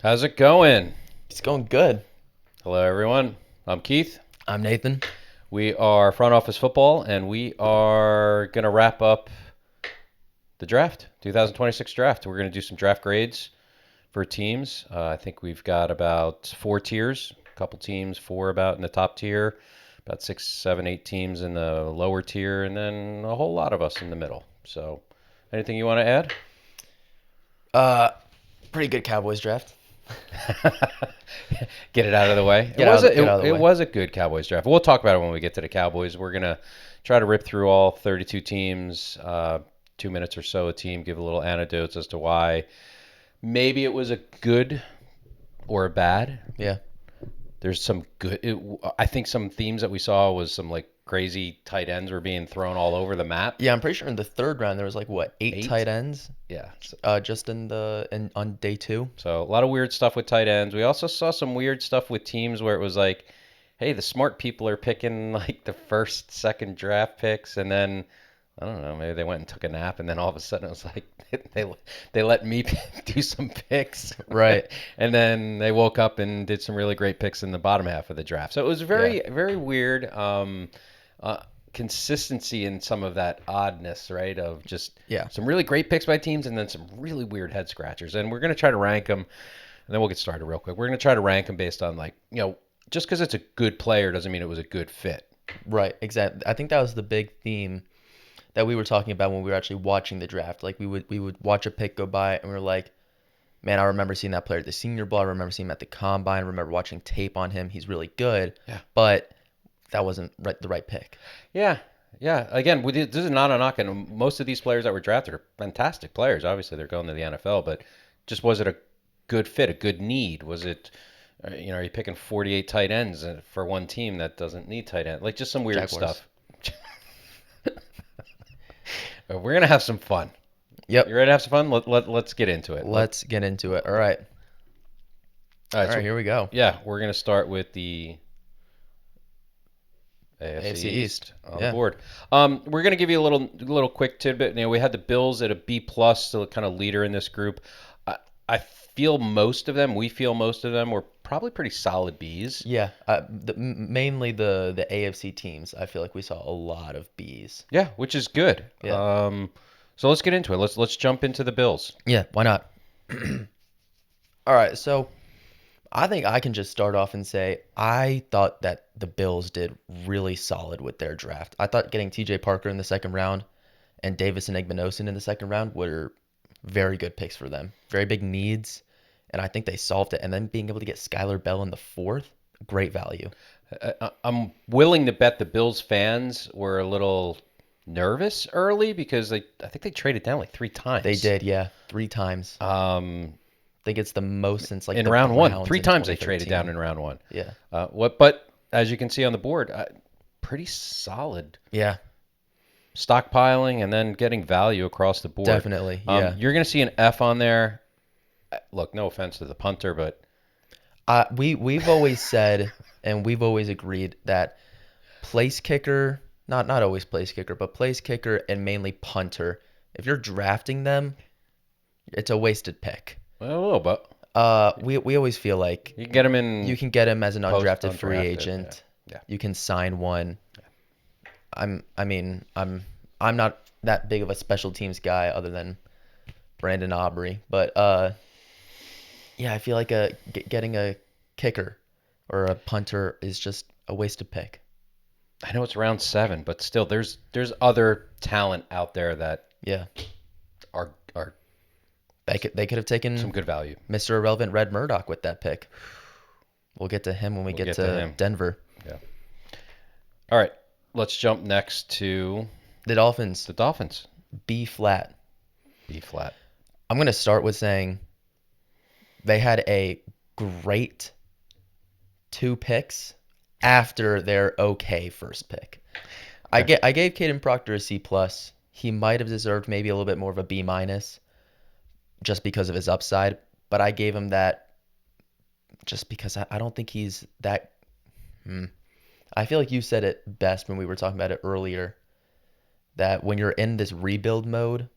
How's it going? It's going good. Hello, everyone. I'm Keith. I'm Nathan. We are Front Office Football, and we are going to wrap up the draft, 2026 draft. We're going to do some draft grades for teams. I think we've got about 4 tiers, a couple teams, 4 about in the top tier, about 6, 7, 8 teams in the lower tier, and then a whole lot of us in the middle. So, anything you want to add? Pretty good Cowboys draft. Get it out of the way. Get out of the It way. was a good Cowboys draft. We'll talk about it when we get to the Cowboys. We're gonna try to rip through all 32 teams, 2 minutes or so a team, give a little anecdotes as to why maybe it was a good or a bad. Yeah. There's some good. I think some themes that we saw was some like crazy tight ends were being thrown all over the map. Yeah, I'm pretty sure in the third round there was like eight Eight? tight ends. Yeah. Just on day 2. So a lot of weird stuff with tight ends. We also saw some weird stuff with teams where it was like, hey, the smart people are picking like the first, second draft picks, and then I don't know, maybe they went and took a nap, and then all of a sudden it was like they let me do some picks, Right. and then they woke up and did some really great picks in the bottom half of the draft. So it was very weird. Consistency in some of that oddness, right? Of just Yeah. some really great picks by teams and then some really weird head scratchers. And we're going to try to rank them, and then we'll get started real quick. We're going to try to rank them based on like, just because it's a good player doesn't mean it was a good fit. Right. Exactly. I think that was the big theme that we were talking about when we were actually watching the draft. Like we would watch a pick go by and we were like, man, I remember seeing that player at the Senior Bowl. I remember seeing him at the Combine. I remember watching tape on him. He's really good. Yeah. But that wasn't the right pick. Yeah. Yeah. Again, this is not a knock, and most of these players that were drafted are fantastic players. Obviously, they're going to the NFL, but just was it a good fit, a good need? Was it, are you picking 48 tight ends for one team that doesn't need tight end? Like just some weird Jaguars. stuff. We're going to have some fun. Yep. You ready to have some fun? Let's get into it. Let's get into it. All right. All right, so Here we go. yeah, we're going to start with the AFC East on the board. We're going to give you a little quick tidbit. We had the Bills at a B plus, still kind of leader in this group. I feel most of them. We feel most of them were probably pretty solid Bs. Yeah. Mainly the AFC teams. I feel like we saw a lot of Bs. Yeah, which is good. Yeah. So let's get into it. Let's jump into the Bills. Yeah. Why not? All right. So I think I can just start off and say I thought that the Bills did really solid with their draft. I thought getting T.J. Parker in the second round and Davison Igbinosun in the second round were very good picks for them. Very big needs, and I think they solved it. And then being able to get Skylar Bell in the fourth, great value. I'm willing to bet the Bills fans were a little nervous early because I think they traded down like 3 times. They did, yeah, 3 times. I think it's the most since like in the round one. Browns 3 in times they traded 2013. down in round one. Yeah, But as you can see on the board, pretty solid yeah, stockpiling and then getting value across the board. definitely. Yeah, You're going to see an F on there. Look, no offense to the punter, but we've always said and we've always agreed that place kicker, not always place kicker, but place kicker and mainly punter. If you're drafting them, it's a wasted pick. well, a little bit. We always feel like You can get them in. you can get him as an undrafted free undrafted, agent. yeah. You can sign one. I'm not that big of a special teams guy other than Brandon Aubrey, but yeah, I feel like getting a kicker or a punter is just a wasted pick. I know it's round 7, but still, there's other talent out there that Yeah, are they could have taken some good value. Mr. Irrelevant Red Murdoch with that pick. We'll get to him when we get to him. Denver. Yeah. All right, let's jump next to The Dolphins, the Dolphins. B flat. B flat. I'm going to start with saying they had a great 2 picks after their okay first pick. I gave Caden Proctor a C plus. He might have deserved maybe a little bit more of a B minus just because of his upside, but I gave him that just because I don't think he's that. I feel like you said it best when we were talking about it earlier, that when you're in this rebuild mode,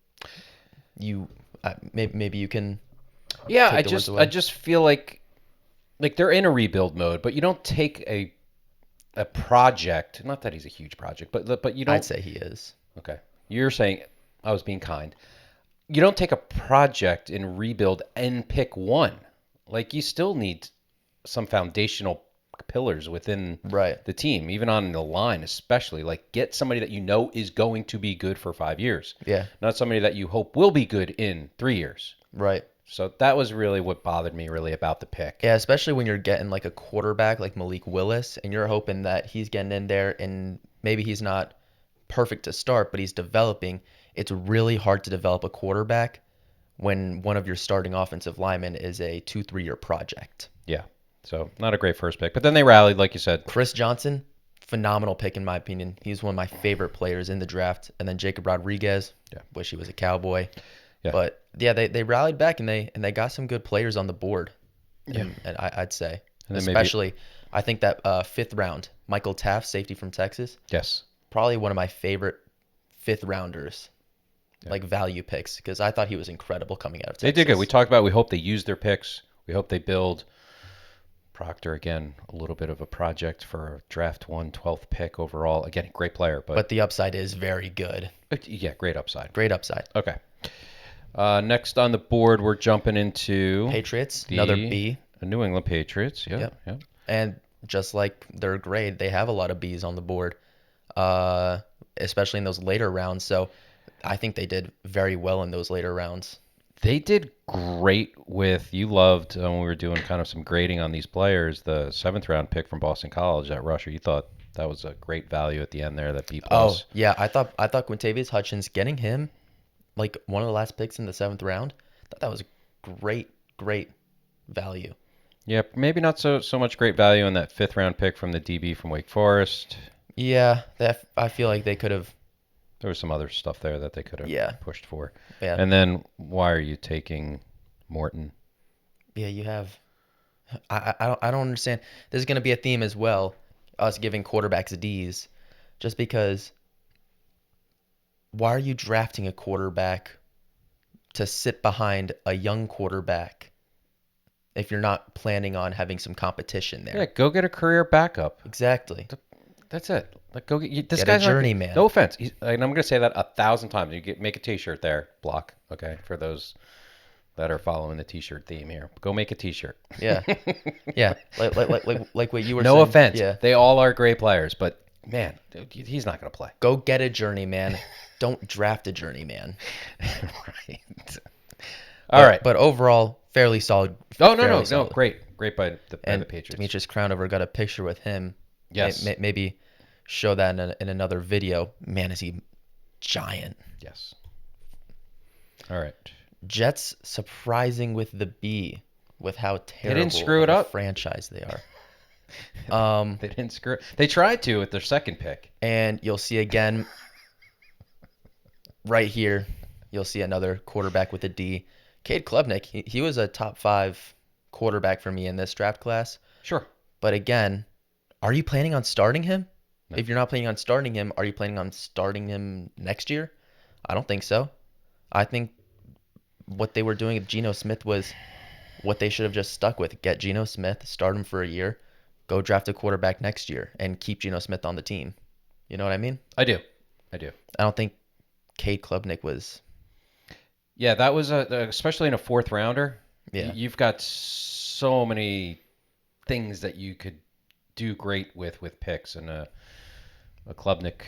maybe you can Yeah, take the words I away. just feel like they're in a rebuild mode, but you don't take a project. Not that he's a huge project, but you I'd don't. say he is. Okay, you're saying I was being kind. You don't take a project and rebuild and pick one. Like you still need some foundational pillars within Right. the team, even on the line, especially. Like get somebody that you know is going to be good for 5 years, Yeah. not somebody that you hope will be good in 3 years. Right. So that was really what bothered me really about the pick. Yeah, especially when you're getting like a quarterback like Malik Willis and you're hoping that he's getting in there and maybe he's not perfect to start, but he's developing. It's really hard to develop a quarterback when one of your starting offensive linemen is a 2-3 year project. Yeah. So not a great first pick, but then they rallied, like you said. Chris Johnson, phenomenal pick in my opinion. He's one of my favorite players in the draft. And then Jacob Rodriguez, Yeah. wish he was a Cowboy. Yeah. But yeah, they rallied back and they got some good players on the board. Yeah. And I'd say, And then maybe- especially, I think that fifth round, Michael Taft, safety from Texas, Yes. probably one of my favorite fifth rounders, Yeah. like value picks, because I thought he was incredible coming out of They Texas. did good. We talked about we hope they use their picks. We hope they build Proctor again, a little bit of a project for draft 12th pick overall. Again, great player, But the upside is very good. yeah, great upside. Great upside. Okay. Next on the board, we're jumping into Patriots, another B. The New England Patriots. Yeah, Yep. yeah. And just like their grade, they have a lot of Bs on the board, especially in those later rounds. So I think they did very well in those later rounds. They did great with, you loved when we were doing kind of some grading on these players, the 7th round pick from Boston College, that rusher. You thought that was a great value at the end there, that B+. Oh, yeah. I thought Quintavious Hutchins, getting him like one of the last picks in the 7th round, that was great value. Yeah, maybe not so much great value in that 5th round pick from the DB from Wake Forest. Yeah, that I feel like they could have. There was some other stuff there that they could have pushed for. Yeah. And then why are you taking Morton? Yeah, you have. I don't understand. There's going to be a theme as well, us giving quarterbacks D's, just because. Why are you drafting a quarterback to sit behind a young quarterback if you're not planning on having some competition there? Yeah, go get a career backup. Exactly. That's it. Like, go get this Get guy's a journeyman. No offense, and I'm going to say that 1,000 times. Make a T-shirt there, block. Okay, for those that are following the T-shirt theme here, go make a T-shirt. Yeah, yeah. Like what you were No saying. offense. Yeah. They all are great players, but man, he's not going to play. Go get a journeyman. Don't draft a journeyman. Right. All right. But overall, fairly solid. Oh fairly no, solid. great by the And Patriots. Demetrius Crownover got a picture with him. Yes. Maybe show that in another video. Man, is he giant. Yes. All right. Jets surprising with the B, with how terrible didn't screw it of a up. franchise they are. They didn't screw. They tried to with their second pick. And you'll see again right here, you'll see another quarterback with a D. Cade Klubnik, he was a top 5 quarterback for me in this draft class. Sure. But again, are you planning on starting him? No. If you're not planning on starting him, are you planning on starting him next year? I don't think so. I think what they were doing with Geno Smith was what they should have just stuck with. Get Geno Smith, start him for a year, go draft a quarterback next year, and keep Geno Smith on the team. You know what I mean? I do. I don't think Cade Klubnik was. Yeah, that was especially in a 4th rounder. Yeah. You've got so many things that you could do great with picks, and a Klubnik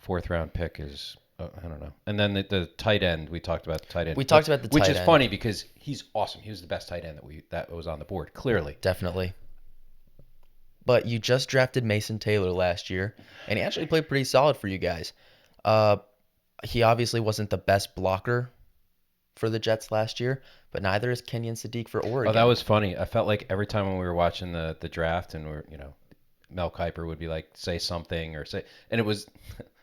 4th round pick is I don't know. And then the tight end, we talked about the tight end. We talked about the tight which end. is funny because he's awesome. He was the best tight end that was on the board, clearly. Definitely. But you just drafted Mason Taylor last year, and he actually played pretty solid for you guys. He obviously wasn't the best blocker for the Jets last year, but neither is Kenyon Sadiq for Oregon. Oh, that was funny. I felt like every time when we were watching the draft and Mel Kiper would be like, say something or say, and it was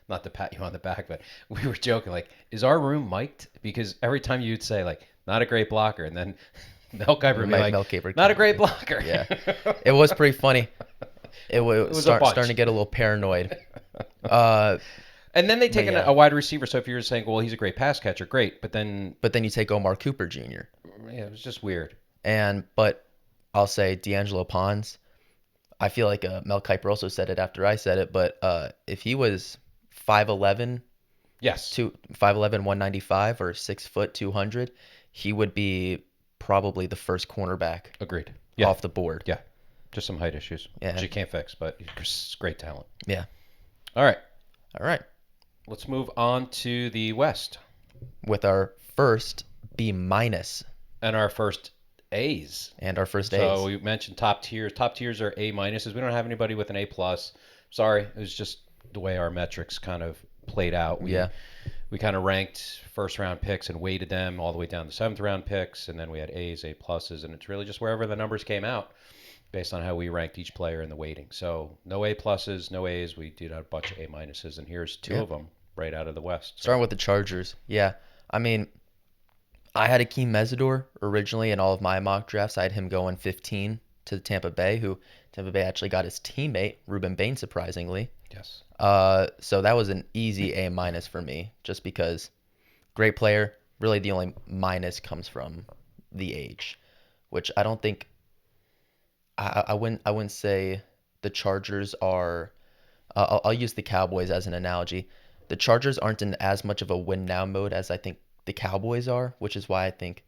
not to pat you on the back, but we were joking like, is our room mic'd? Because every time you'd say like, not a great blocker, and then Mel Kiper would be like, Mel Kiper not a great blocker. Yeah, it was pretty funny. It was a bunch. starting to get a little paranoid. And then they take yeah. a wide receiver. So if you're saying, well, he's a great pass catcher, great. But then you take Omar Cooper Jr. yeah, it was just weird. But I'll say D'Angelo Pons. I feel like Mel Kiper also said it after I said it, but if he was 5'11", Yes. 5'11", 195 or 6 foot 200, he would be probably the first cornerback Agreed. Yeah. off the board. Yeah. Just some height issues, Yeah. which you can't fix, but he's great talent. Yeah. All right. All right. Let's move on to the West With our first B minus and our first A's. and our first So A's. we mentioned top tiers. Top tiers are A minuses. We don't have anybody with an A plus. Sorry, it was just the way our metrics kind of played out. We kind of ranked first round picks and weighted them all the way down to seventh round picks, and then we had A's, A pluses, and it's really just wherever the numbers came out based on how we ranked each player in the weighting. So no A pluses, no A's. We did a bunch of A minuses, and here's two of them right out of the West. So. Starting with the Chargers. Yeah. I mean, I had Akeem Mesidor originally in all of my mock drafts. I had him going 15 to Tampa Bay, who Tampa Bay actually got his teammate, Ruben Bain, surprisingly. Yes. So that was an easy A minus for me, just because great player. Really, the only minus comes from the age, which I don't think. I wouldn't say the Chargers are. I'll use the Cowboys as an analogy. The Chargers aren't in as much of a win now mode as I think the Cowboys are, which is why I think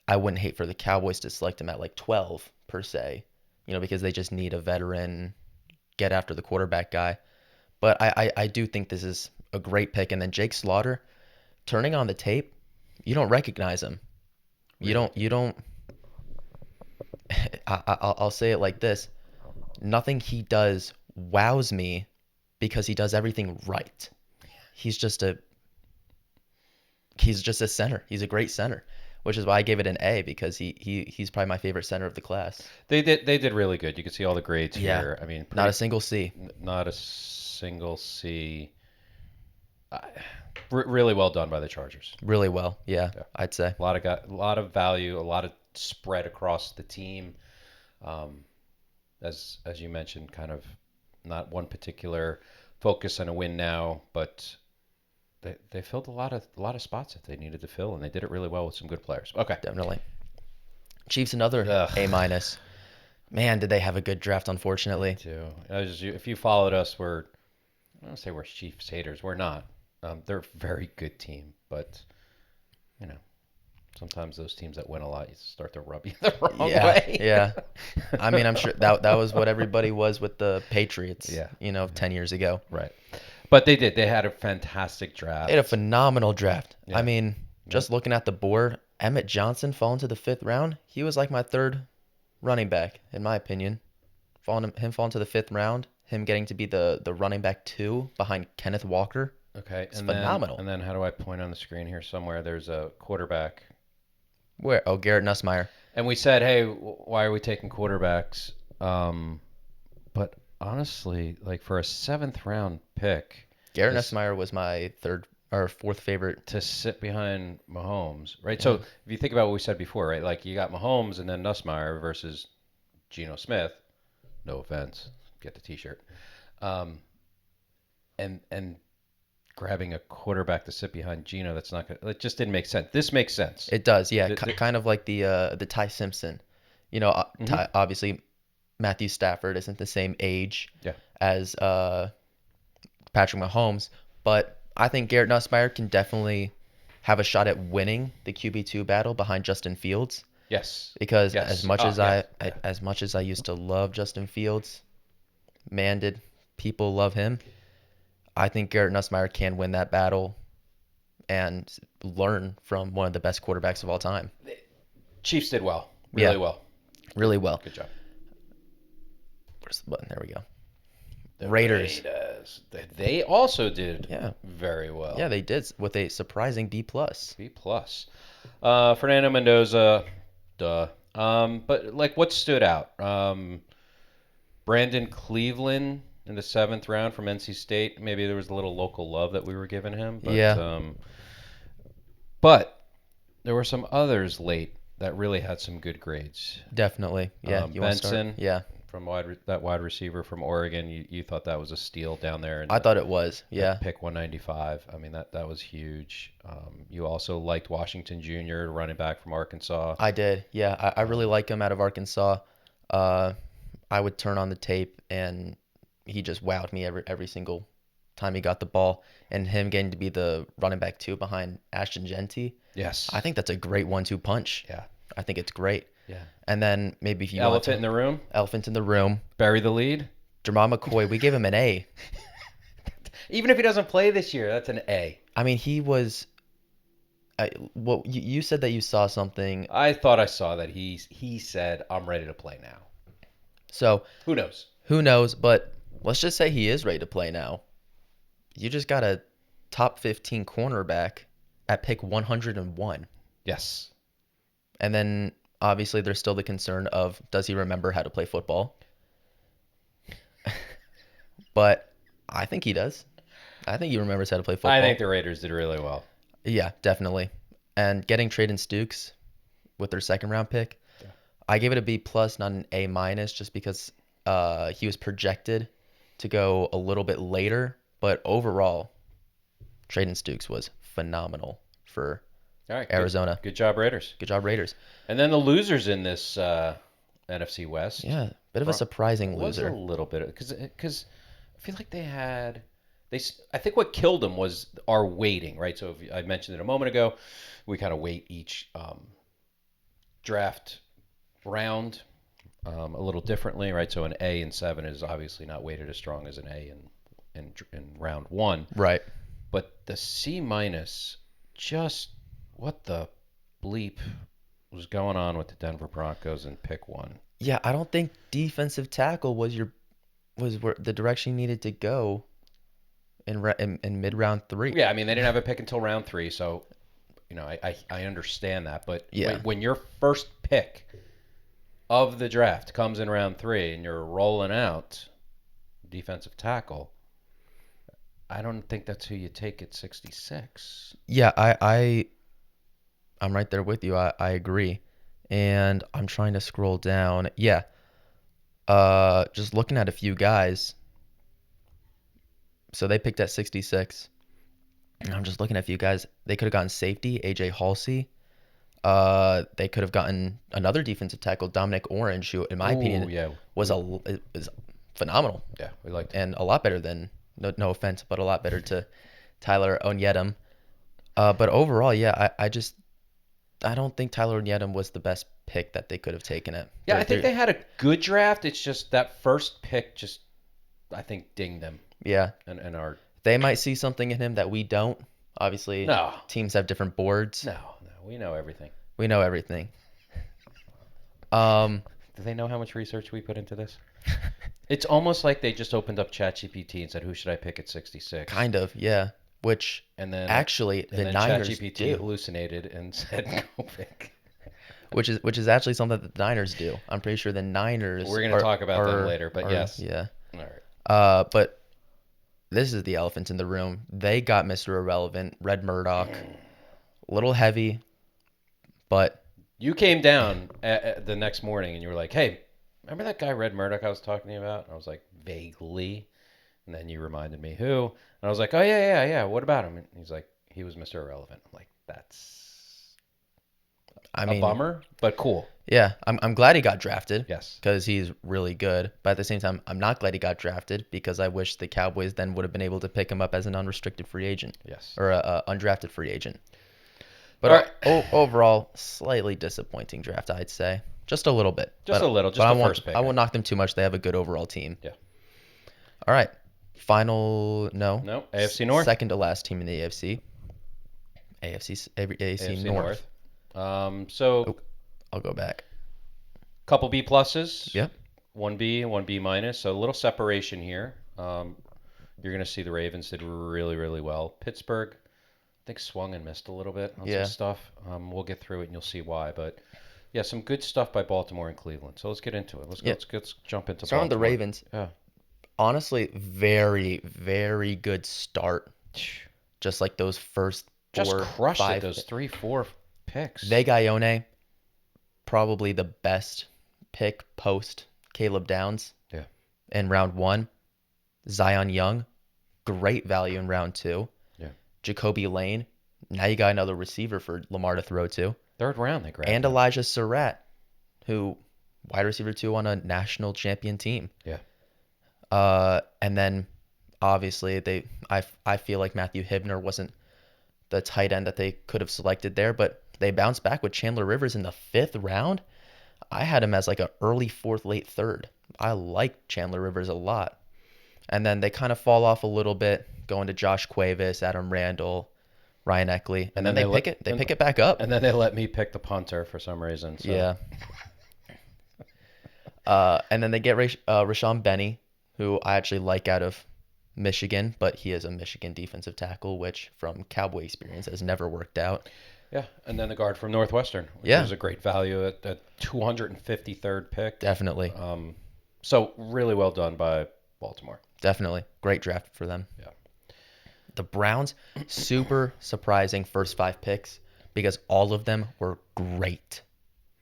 I wouldn't hate for the Cowboys to select him at like 12 per se, because they just need a veteran, get after the quarterback guy. But I do think this is a great pick. And then Jake Slaughter, turning on the tape, you don't recognize him. You don't. I'll say it like this: nothing he does wows me because he does everything right. He's just a center. He's a great center, which is why I gave it an A, because he's probably my favorite center of the class. They did really good. You can see all the grades here. I mean, not a single C. Not a single C. Really well done by the Chargers. Really well, yeah. I'd say a lot of value, a lot of spread across the team. As you mentioned, kind of not one particular focus on a win now, but they filled a lot of spots that they needed to fill, and they did it really well with some good players. Okay, definitely. Chiefs another A minus. Man, did they have a good draft? Unfortunately, too. If you followed us, I don't say we're Chiefs haters. We're not. They're a very good team, but sometimes those teams that win a lot, you start to rub you the wrong way. Yeah. I mean, I'm sure that was what everybody was with the Patriots. 10 years ago. Right. But they did. They had a fantastic draft. They had a phenomenal draft. Yeah. I mean, just looking at the board, Emmett Johnson falling to the 5th round. He was like my third running back, in my opinion. Falling to the 5th round. Him getting to be the running back 2 behind Kenneth Walker. Okay. It's phenomenal. And then how do I point on the screen here somewhere? There's a quarterback. Where? Oh, Garrett Nussmeier. And we said, hey, why are we taking quarterbacks? But honestly, like for a 7th round pick, Garrett Nussmeier was my 3rd or 4th favorite to sit behind Mahomes, right? Yeah. So if you think about what we said before, right? Like you got Mahomes and then Nussmeier versus Geno Smith. No offense, get the T-shirt. And grabbing a quarterback to sit behind Geno, that's not good. It just didn't make sense. This makes sense. It does, yeah. Kind of like the Ty Simpson. Obviously Matthew Stafford isn't the same age as Patrick Mahomes, but I think Garrett Nussmeier can definitely have a shot at winning the QB2 battle behind Justin Fields. Yes. Because as much as I used to love Justin Fields, man, did people love him. I think Garrett Nussmeier can win that battle and learn from one of the best quarterbacks of all time. Chiefs did well. Really well. Really well. Good job. Where's the button? There we go. The Raiders. They also did very well. Yeah, they did with a surprising B+. B+. Fernando Mendoza, duh. But like what stood out? Brandon Cleveland in the 7th round from NC State. Maybe there was a little local love that we were giving him. But, but there were some others late that really had some good grades. Definitely. Yeah. Benson. Yeah. From that wide receiver from Oregon, you thought that was a steal down there. I thought it was. Yeah. Pick 195. I mean that was huge. you also liked Washington Jr., running back from Arkansas. I did. Yeah, I really like him out of Arkansas. Uh, I would turn on the tape and he just wowed me every single time he got the ball. And him getting to be the running back 2 behind Ashton Genty, Yes. I think that's a great 1-2 punch. Yeah. I think it's great. Yeah. And then maybe if you want Elephant in the room. elephant in the room, Bury the lead. Jamal McCoy, we gave him an A. Even if he doesn't play this year, that's an A. I mean, he was. Well, you said that you saw something. I thought I saw that he said, "I'm ready to play now." So Who knows? who knows? But let's just say he is ready to play now. You just got a top 15 cornerback at pick 101. Yes. And then obviously there's still the concern of, does he remember how to play football? But I think he does. I think he remembers how to play football. I think the Raiders did really well. Yeah, definitely. And getting Traden Stukes with their second round pick, Yeah. I gave it a B plus, not an A minus, just because he was projected to go a little bit later. But overall, Traden Stukes was phenomenal for All right. Arizona. Good job, Raiders. Good job, Raiders. And then the losers in this NFC West. Yeah, bit of a surprising Was loser. a little bit because I feel like I think what killed them was our waiting, right? So I mentioned it a moment ago, we kind of weight each draft round a little differently, right? So an A in 7 is obviously not weighted as strong as an A in round 1, Right. but the C minus, just what the bleep was going on with the Denver Broncos in pick 1? Yeah, I don't think defensive tackle was where the direction you needed to go in mid round 3. Yeah, I mean, they didn't have a pick until round 3, so I understand that. But Yeah. when your first pick of the draft comes in round 3 and you're rolling out defensive tackle, I don't think that's who you take at 66. Yeah, I'm right there with you. I agree. And I'm trying to scroll down. Yeah. Just looking at a few guys. So they picked at 66. And I'm just looking at a few guys. They could have gotten safety, AJ Halsey. They could have gotten another defensive tackle, Dominic Orange, who, in my opinion, yeah. was phenomenal Yeah, we liked it. and a lot better than, no offense, but a lot better to Tyler Onyedem. But overall, yeah, I don't think Tyler Onyedem was the best pick that they could have taken it. Yeah, I think they had a good draft. It's just that first pick just, I think, dinged them. Yeah. And our They might see something in him that we don't. Obviously, No. teams have different boards. No, we know everything. We know everything. Do they know how much research we put into this? It's almost like they just opened up ChatGPT and said, "Who should I pick at 66?" Kind of, yeah. Which And then actually and the then Niners ChatGPT do, hallucinated and said, "Go pick." which is actually something that the Niners do. I'm pretty sure the Niners. We're gonna talk about them later, but yes. Yeah. All right. But this is the elephant in the room. They got Mr. Irrelevant, Red Murdoch. A little heavy, but You came down the next morning and you were like, "Hey, remember that guy Red Murdoch I was talking to you about?" And I was like, "Vaguely." And then you reminded me who. And I was like, "Oh yeah. What about him?" And he's like, "He was Mr. Irrelevant." I'm like, "That's I a mean, bummer, but cool." yeah, I'm glad he got drafted. Yes. Because he's really good. But at the same time, I'm not glad he got drafted because I wish the Cowboys then would have been able to pick him up as an unrestricted free agent Yes. or a undrafted free agent. But All right. overall, slightly disappointing draft, I'd say. Just a little bit. Just a little. Just but the first pick. I won't knock them too much. They have a good overall team. Yeah. All right. Final, no. No, AFC North. Second to last team in the AFC. AFC North. So I'll go back. couple B pluses. Yep. 1B and 1B minus. So a little separation here. You're going to see the Ravens did really, really well. Pittsburgh, I think, swung and missed a little bit on Yeah. some stuff. We'll get through it and you'll see why. But yeah, some good stuff by Baltimore and Cleveland. So let's get into it. Let's jump into Starting with the Baltimore. Ravens. Yeah. Honestly, very, very good start. Just like those first Just four, crushed five. it, those 3-4 picks. Vegaione, probably the best pick post Caleb Downs. Yeah. In round 1. Zion Young, great value in round 2. Yeah. Jacoby Lane, Now you got another receiver for Lamar to throw to. Third round they grabbed And him. Elijah Surratt, who wide receiver 2 on a national champion team. Yeah. And then obviously I feel like Matthew Hibner wasn't the tight end that they could have selected there, but they bounced back with Chandler Rivers in the 5th round. I had him as like an early 4th, late 3rd. I like Chandler Rivers a lot. And then they kind of fall off a little bit, going to Josh Cuevas, Adam Randall, Ryan Eckley, and then they pick it back up. And then they let me pick the punter for some reason. So. Yeah. And then they get Rashawn Benny, who I actually like out of Michigan, but he is a Michigan defensive tackle, which from Cowboy experience has never worked out. Yeah, and then the guard from Northwestern, which was a great value at the 253rd pick. Definitely. So really well done by Baltimore. Definitely. Great draft for them. Yeah. The Browns, super surprising first 5 picks because all of them were great.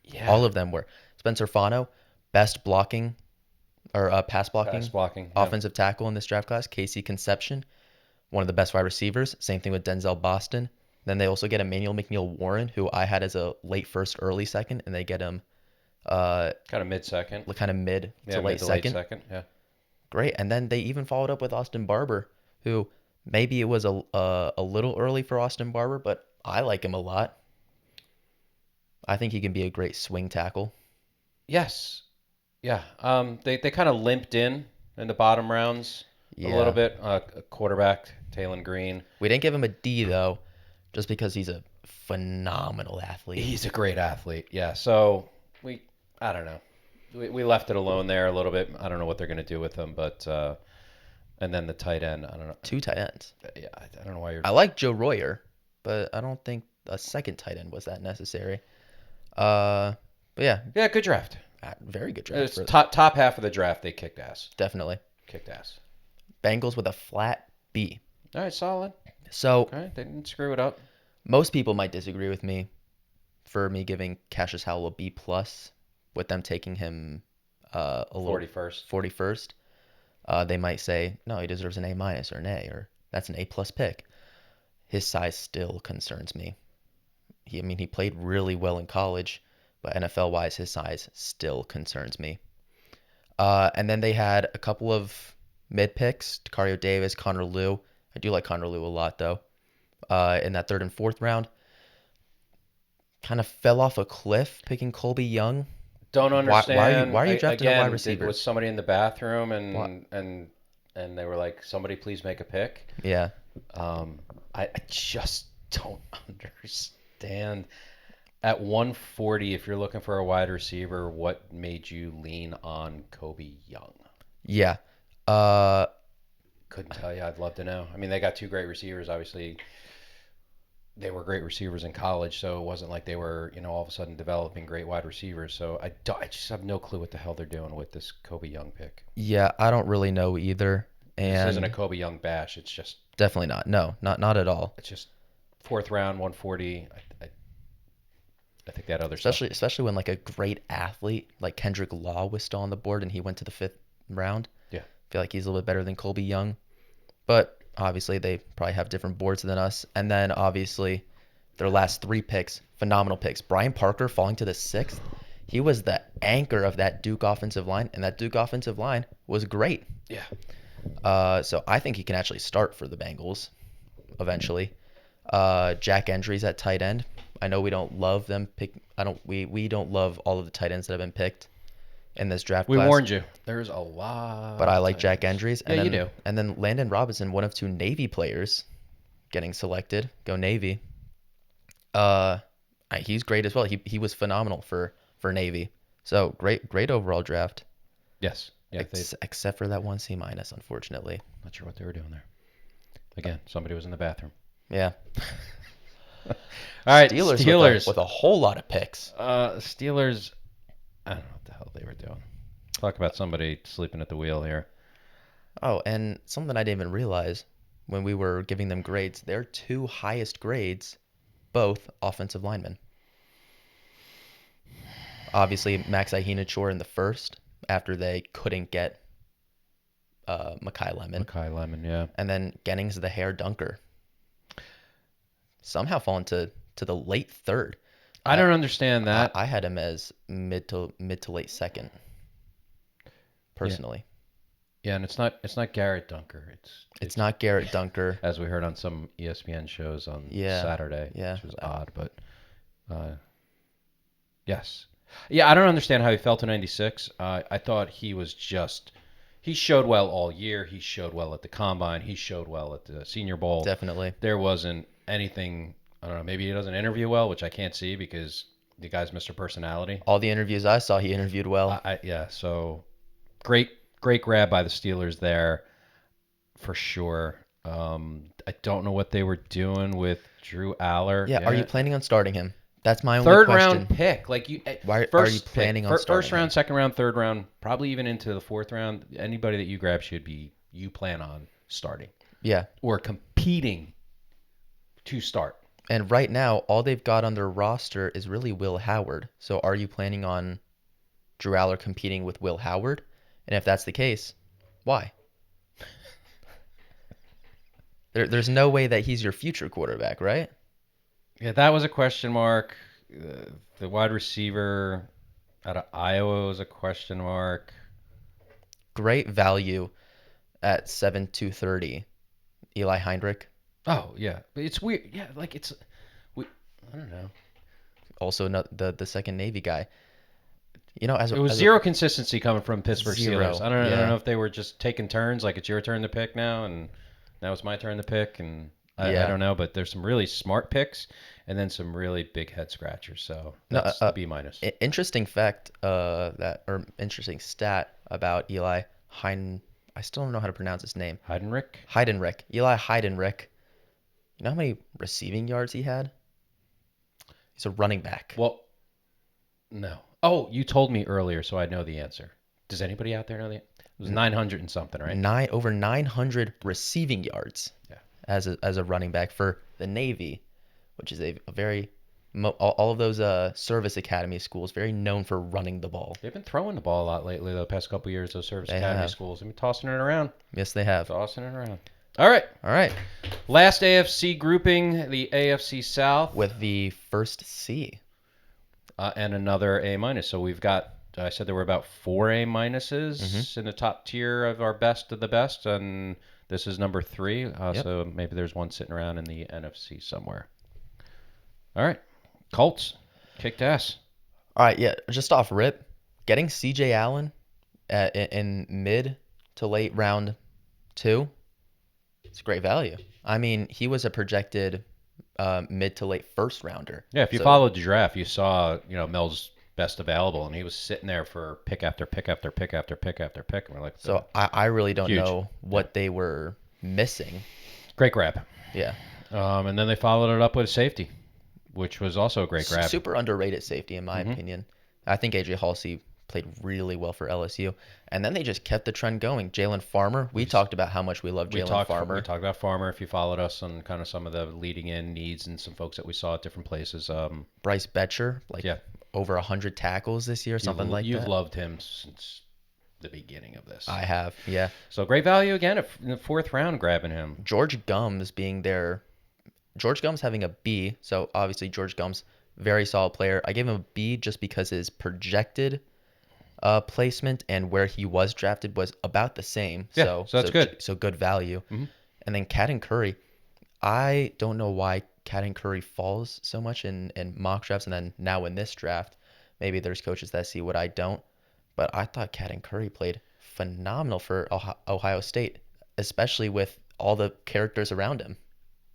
Yeah. All of them were. Spencer Fano, best blocking or pass blocking, yeah. offensive tackle in this draft class. Casey Conception, one of the best wide receivers. Same thing with Denzel Boston. Then they also get Emmanuel McNeil-Warren, who I had as a late first, early second, and they get him kind of mid-second. Kind of mid to late mid to second. Late second, yeah. Great. And then they even followed up with Austin Barber, who maybe it was a little early for Austin Barber, but I like him a lot. I think he can be a great swing tackle. Yes. Yeah. They kind of limped in the bottom rounds a little bit. Quarterback, Taylon Green. We didn't give him a D, though, just because he's a phenomenal athlete. He's a great athlete, yeah. So I don't know. We left it alone there a little bit. I don't know what they're going to do with him, but and then the tight end, I don't know. 2 tight ends. Yeah, I don't know why you're. I like Joe Royer, but I don't think a second tight end was that necessary. But yeah. Yeah, good draft. Very good draft. It's top half of the draft, they kicked ass. Definitely. Kicked ass. Bengals with a flat B. All right, solid. So Okay, they didn't screw it up. most people might disagree with me for me giving Cassius Howell a B plus with them taking him a little 41st. They might say, no, he deserves an A minus or an A, or that's an A plus pick. His size still concerns me. He played really well in college, but NFL wise, his size still concerns me. And then they had a couple of mid picks: Takario Davis, Connor Liu. I do like Connor Liu a lot, though. In that 3rd and 4th round, kind of fell off a cliff picking Colby Young. Don't understand. Why are you drafting a wide receiver? Was somebody in the bathroom and they were like, somebody please make a pick? Yeah. I just don't understand. At 140, if you're looking for a wide receiver, what made you lean on Kobe Young? Yeah. Couldn't tell you. I'd love to know. I mean, they got 2 great receivers. Obviously, they were great receivers in college, so it wasn't like they were, all of a sudden developing great wide receivers. So I just have no clue what the hell they're doing with this Kobe Young pick. Yeah, I don't really know either. And this isn't a Kobe Young bash. It's just definitely not. No, not at all. It's just 4th round, 140. I think that other especially when like a great athlete like Kendrick Law was still on the board and he went to the 5th round. Yeah, I feel like he's a little bit better than Colby Young, but obviously they probably have different boards than us. And then obviously their last 3 picks, phenomenal picks. Brian Parker falling to the 6th. He was the anchor of that Duke offensive line, and that Duke offensive line was great. Yeah. So I think he can actually start for the Bengals eventually. Jack Endry's at tight end. I know we don't love them we don't love all of the tight ends that have been picked in this draft class. We warned you. There's a lot. But I like Jack Endry's. Yeah, you do. And then Landon Robinson, one of 2 Navy players getting selected. Go Navy. He's great as well. He was phenomenal for Navy. So great overall draft. Yes. Yeah, except for that 1 C minus, unfortunately. Not sure what they were doing there. Again, somebody was in the bathroom. Yeah. All right, Steelers with a whole lot of picks. Steelers, I don't know what the hell they were doing. Talk about somebody sleeping at the wheel here. Oh, and something I didn't even realize when we were giving them grades, their 2 highest grades, both offensive linemen. Obviously, Max Ihenachor in the 1st after they couldn't get Makai Lemon. Makai Lemon, yeah. And then Gennings the Hair Dunker. somehow fallen to the late third. I don't understand that. I had him as mid to late second, personally. Yeah, and it's not Garrett Dunker. It's not Garrett Dunker. As we heard on some ESPN shows on Saturday, which was odd, but yes. Yeah, I don't understand how he fell to 96. I thought he showed well all year. He showed well at the Combine. He showed well at the Senior Bowl. Definitely. There wasn't anything, I don't know, maybe he doesn't interview well, which I can't see because the guy's Mr. Personality. All the interviews I saw, he interviewed well. So great grab by the Steelers there for sure. I don't know what they were doing with Drew Aller. Yeah, are you planning on starting him? That's my only third question. round pick. Like Why are you planning on starting first round, second round, third round, probably even into the fourth round? Anybody that you grab should be you plan on starting. Yeah. Or competing to start. And right now, all they've got on their roster is really Will Howard. So are you planning on Drew Aller competing with Will Howard? And if that's the case, why? There's no way that he's your future quarterback, right? Yeah, that was a question mark. The wide receiver out of Iowa was a question mark. Great value at 7,230. Eli Heinrich. Oh, yeah. But it's weird. Yeah, like I don't know. Also, the second Navy guy. You know, it was zero consistency coming from Pittsburgh Steelers. I don't know if they were just taking turns, like it's your turn to pick now, and now it's my turn to pick, and I don't know. But there's some really smart picks, and then some really big head scratchers. So that's B minus. Interesting fact, interesting stat about Eli I still don't know how to pronounce his name. Heidenreich. Eli Heidenreich. You know how many receiving yards he had? He's a running back. Well, no. Oh, you told me earlier, so I know the answer. Does anybody out there know the answer? It was 900 and something, right? Over 900 receiving yards. Yeah. As a running back for the Navy, which is a very all of those service academy schools very known for running the ball. They've been throwing the ball a lot lately, the past couple of years. Those service academy schools, they've been tossing it around. Yes, they have. Tossing it around. All right. Last AFC grouping, the AFC South with the first C. And another A minus. So we've got, I said there were about 4 A minuses in the top tier of our best of the best, and this is number 3. So maybe there's one sitting around in the NFC somewhere. All right. Colts kicked ass. All right, yeah. Just off rip, getting C.J. Allen in mid to late round 2, it's great value. I mean, he was a projected mid to late first rounder. Yeah, if you followed the draft, you saw Mel's best available, and he was sitting there for pick after pick after pick after pick after pick. And we're like, so I really don't know what they were missing. Great grab. Yeah. And then they followed it up with a safety, which was also a great grab. Super underrated safety, in my opinion. I think A.J. Halsey played really well for LSU. And then they just kept the trend going. Jalen Farmer, we talked about how much we love Jalen Farmer. We talked about Farmer if you followed us on kind of some of the leading in needs and some folks that we saw at different places. Bryce Betcher, over 100 tackles this year, something like that. You've loved him since the beginning of this. I have, yeah. So great value again in the 4th round grabbing him. George Gums having a B, so obviously George Gums, very solid player. I gave him a B just because his projected placement and where he was drafted was about the same. Yeah, so that's good. So good value. And then Caden Curry, I don't know why Caden Curry falls so much in mock drafts, and then now in this draft. Maybe there's coaches that see what I don't, but I thought Caden Curry played phenomenal for Ohio State, especially with all the characters around him.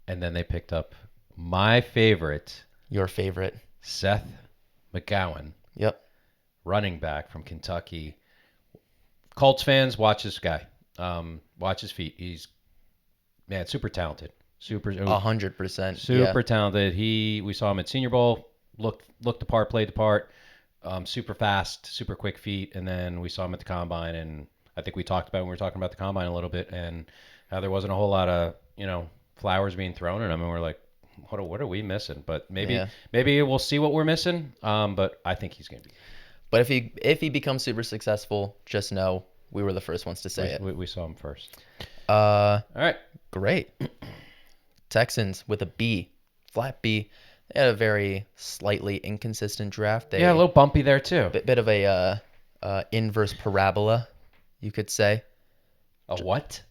And then they picked up my favorite. Your favorite. Seth McGowan. Yep. Running back from Kentucky. Colts fans, watch this guy. Watch his feet. He's, super talented. 100%. Super talented. We saw him at Senior Bowl. Looked the part, played the part. Super fast, super quick feet. And then we saw him at the Combine, and I think we talked about when we were talking about the Combine a little bit, and how there wasn't a whole lot of, flowers being thrown at him, and we're like, what are we missing? But maybe we'll see what we're missing. But I think he's going to be. But if he becomes super successful, just know we were the first ones to say it. We saw him first. All right. Great. Texans with a B. Flat B, they had a very slightly inconsistent draft. Yeah, a little bumpy there too. Bit of a inverse parabola, you could say. A what?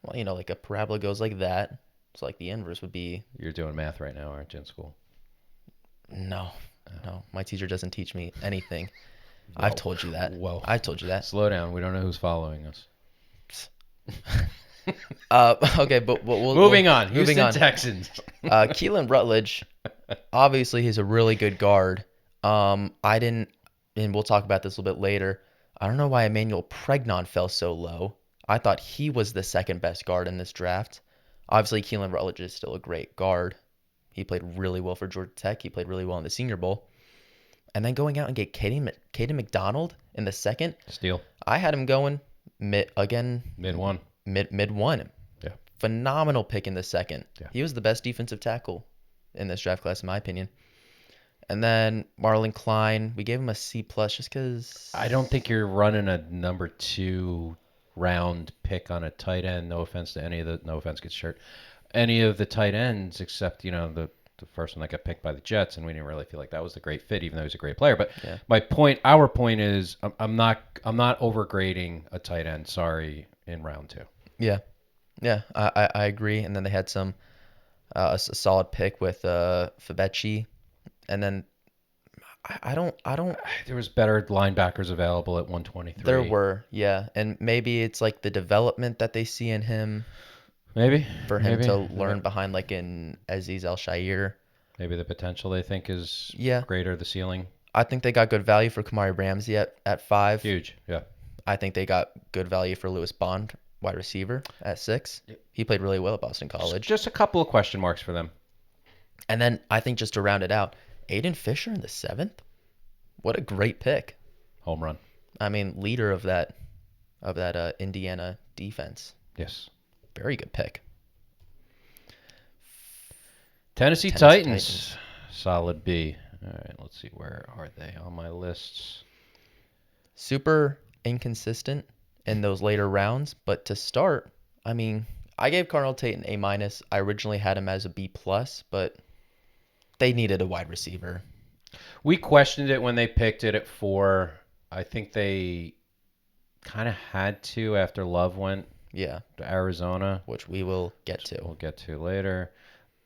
Well, like a parabola goes like that. So like the inverse would be You're doing math right now, aren't you, in school? no. No, my teacher doesn't teach me anything. Whoa. I've told you that. Whoa. I've told you that. Slow down. We don't know who's following us. Okay, but moving on. Moving Houston on. Texans. Keelan Rutledge, obviously he's a really good guard. I didn't, and we'll talk about this a little bit later. I don't know why Emmanuel Pregnon fell so low. I thought he was the second best guard in this draft. Obviously, Keelan Rutledge is still a great guard. He played really well for Georgia Tech. He played really well in the Senior Bowl. And then going out and get Caden McDonald in the second. Steal. I had him going mid one. Yeah. Phenomenal pick in the second. Yeah. He was the best defensive tackle in this draft class, in my opinion. And then Marlon Klein, we gave him a C plus just because. I don't think you're running a number 2 round pick on a tight end. No offense to any of the. No offense, gets shirt. Any of the tight ends except the first one that got picked by the Jets, and we didn't really feel like that was the great fit, even though he's a great player. But yeah. Our point is, I'm not overgrading a tight end. Sorry, in round 2. Yeah, I agree. And then they had some a solid pick with Fabechi, and then I don't. There was better linebackers available at 123. There were, yeah, and maybe it's like the development that they see in him. Maybe for him to learn behind like in Aziz Al-Shaair. Maybe the potential they think is greater, the ceiling. I think they got good value for Kamari Ramsey at 5. Huge, yeah. I think they got good value for Lewis Bond, wide receiver, at 6. He played really well at Boston College. Just a couple of question marks for them. And then I think just to round it out, Aiden Fisher in the 7th. What a great pick. Home run. I mean, leader of that Indiana defense. Yes. Very good pick. Tennessee Titans. Solid B. All right, let's see. Where are they on my lists? Super inconsistent in those later rounds, but to start, I mean, I gave Carnell Tate an A-. I originally had him as a B+, but they needed a wide receiver. We questioned it when they picked it at 4. I think they kind of had to after Love went. Yeah. To Arizona. Which we will get to. We'll get to later.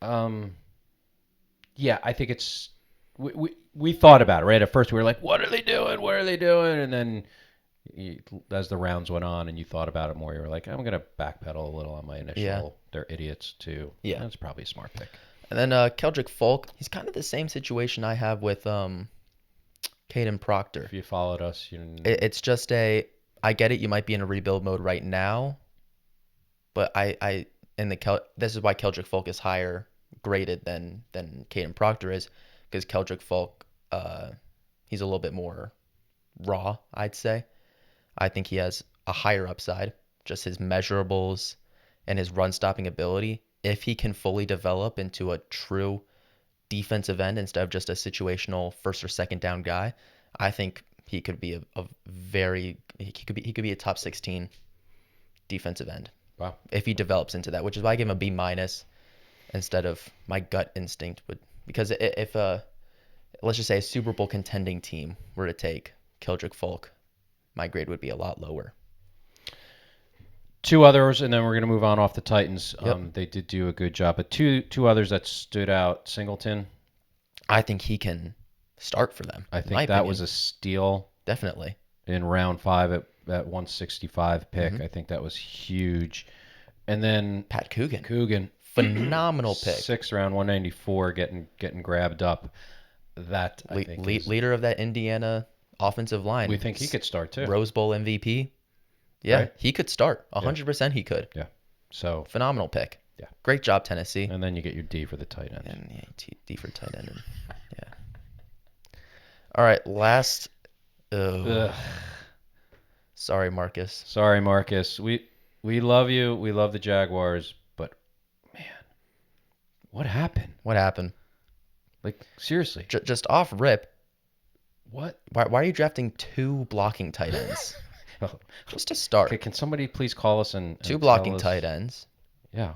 Yeah, I think it's... We thought about it, right? At first we were like, what are they doing? What are they doing? And then as the rounds went on and you thought about it more, you were like, I'm going to backpedal a little on my initial. Yeah. They're idiots, too. Yeah. That's probably a smart pick. And then Keldrick Folk, he's kind of the same situation I have with Caden Proctor. If you followed us, it's just I get it, you might be in a rebuild mode right now. But this is why Keldrick Folk is higher graded than Caden Proctor is, because Keldrick Folk, he's a little bit more raw, I'd say. I think he has a higher upside, just his measurables and his run stopping ability. If he can fully develop into a true defensive end instead of just a situational first or second down guy, I think he could be he could be a top 16 defensive end. Wow. If he develops into that, which is why I gave him a B- instead of my gut instinct would, because if let's just say a Super Bowl contending team were to take Keldrick Folk, my grade would be a lot lower. 2 others, and then we're going to move on off the Titans. Yep. They did do a good job, but two others that stood out. Singleton. I think he can start for them. I think that was a steal. Definitely. In round 5 at 165 pick. Mm-hmm. I think that was huge. And then Pat Coogan. Phenomenal pick. 6th round, 194, getting grabbed up. That I think leader of that Indiana offensive line. We think he could start too. Rose Bowl MVP. Yeah, right? He could start. 100% he could. Yeah. So phenomenal pick. Yeah. Great job, Tennessee. And then you get your D for the tight end. And D for tight end. Yeah. All right, last. Sorry, Marcus. We love you. We love the Jaguars, but man, what happened? Like, seriously. Just off rip. What? Why are you drafting 2 blocking tight ends? Just to start. Okay, can somebody please call us and 2 blocking tight ends. Yeah.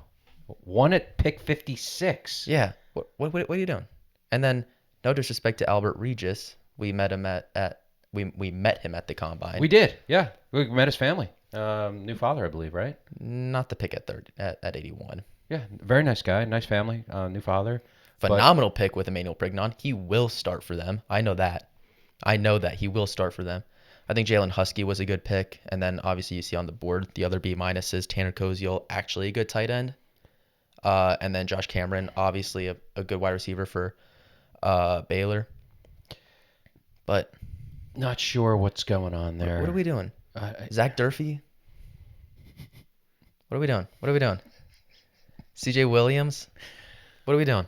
One at pick 56. Yeah. What are you doing? And then, no disrespect to Albert Regis, we met him we met him at the combine. We did, yeah. We met his family. New father, I believe, right? Not the pick at 81. Yeah, very nice guy, nice family, new father. Phenomenal pick with Emmanuel Brignon. He will start for them. I know that. He will start for them. I think Jalen Husky was a good pick. And then obviously you see on the board the other B minuses, Tanner Koziel, actually a good tight end. And then Josh Cameron, obviously a good wide receiver for Baylor. But not sure what's going on there. What are we doing? Zach Durfee? What are we doing? CJ Williams? What are we doing?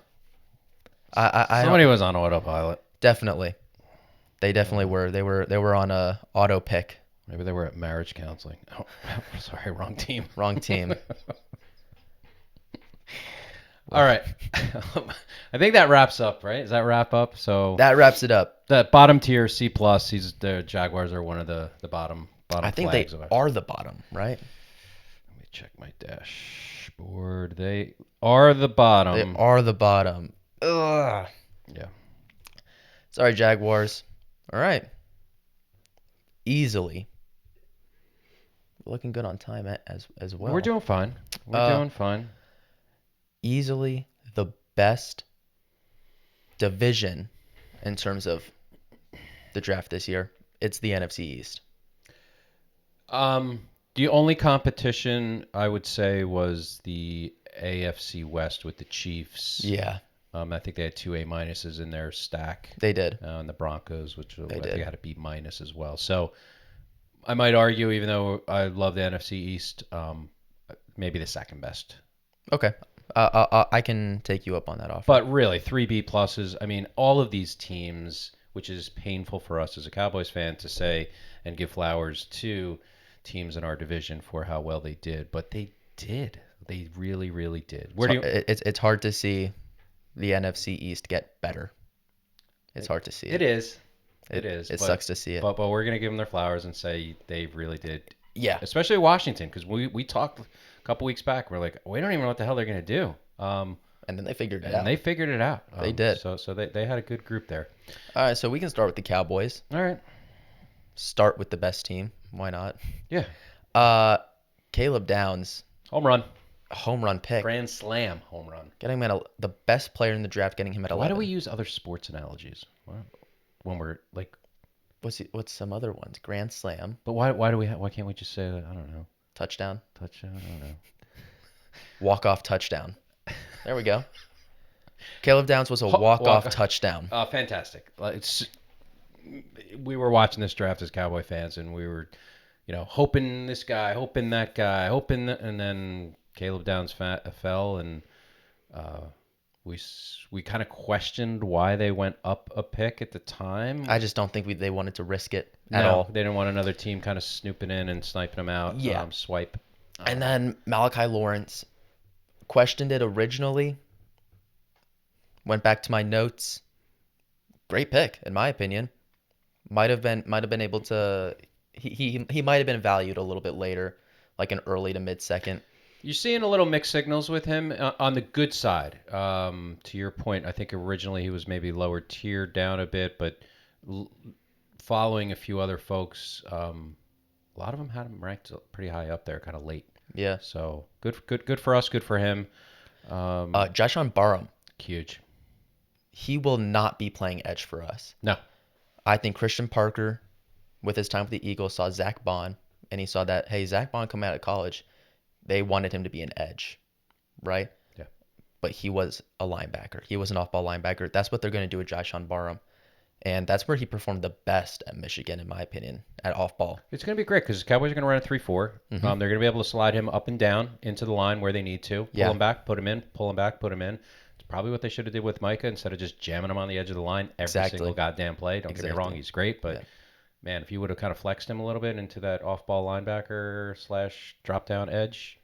Somebody was on autopilot. Definitely. They definitely were. They were on a auto pick. Maybe they were at marriage counseling. Oh, sorry, wrong team. Wrong team. All right. I think that wraps up, right? Does that wrap up? So that wraps it up. The bottom tier, C+, the Jaguars are one of the bottom I think they are the bottom, right? Let me check my dashboard. They are the bottom. They are the bottom. Ugh. Yeah. Sorry, Jaguars. All right. Easily. Looking good on time as well. We're doing fine. We're doing fine. Easily the best division in terms of the draft this year. It's the NFC East. The only competition I would say was the AFC West with the Chiefs. Yeah. I think they had 2 A minuses in their stack. They did. And the Broncos, which I did. think had a B minus as well. So I might argue, even though I love the NFC East, maybe the second best. Okay. I can take you up on that offer. But really, 3 B pluses. I mean, all of these teams, which is painful for us as a Cowboys fan to say and give flowers to teams in our division for how well they did, but they did. They really, really did. It's hard to see the NFC East get better. It's hard to see it. It is. It sucks to see it. But we're going to give them their flowers and say they really did. Yeah. Especially Washington, because we talked a couple weeks back. We're like, we don't even know what the hell they're going to do. And then they figured it out. And they figured it out. They did. So they had a good group there. All right, so we can start with the Cowboys. All right. Start with the best team. Why not? Yeah. Caleb Downs. Home run. Home run pick. Grand slam home run. Getting him at the best player in the draft, getting him at 11. Why do we use other sports analogies when we're like? What's some other ones? Grand slam. But why can't we just say that? I don't know. Touchdown. I don't know. Walk-off touchdown. There we go. Caleb Downs was a walk-off touchdown. Fantastic. We were watching this draft as Cowboy fans, and we were, hoping this guy, hoping that guy, and then Caleb Downs fell, and we kind of questioned why they went up a pick at the time. I just don't think they wanted to risk it at all. They didn't want another team kind of snooping in and sniping them out. Yeah. Swipe. And then Malachi Lawrence questioned it originally. Went back to my notes. Great pick, in my opinion. Might have been able to. He might have been valued a little bit later, like an early to mid second. You're seeing a little mixed signals with him on the good side. To your point, I think originally he was maybe lower tier down a bit, but following a few other folks, a lot of them had him ranked pretty high up there, kind of late. Yeah. So good for us, good for him. Jashon Barham. Huge. He will not be playing edge for us. No. I think Christian Parker, with his time with the Eagles, saw Zach Bond, and he saw that, hey, Zach Bond coming out of college, they wanted him to be an edge, right? Yeah. But he was a linebacker. He was an off-ball linebacker. That's what they're going to do with Jashon Barham. And that's where he performed the best at Michigan, in my opinion, at off-ball. It's going to be great because the Cowboys are going to run a 3-4. They're going to be able to slide him up and down into the line where they need to. Pull him back, put him in, pull him back, put him in. It's probably what they should have did with Micah instead of just jamming him on the edge of the line every single goddamn play. Don't get me wrong, he's great, but man, if you would have kind of flexed him a little bit into that off-ball linebacker / drop-down edge,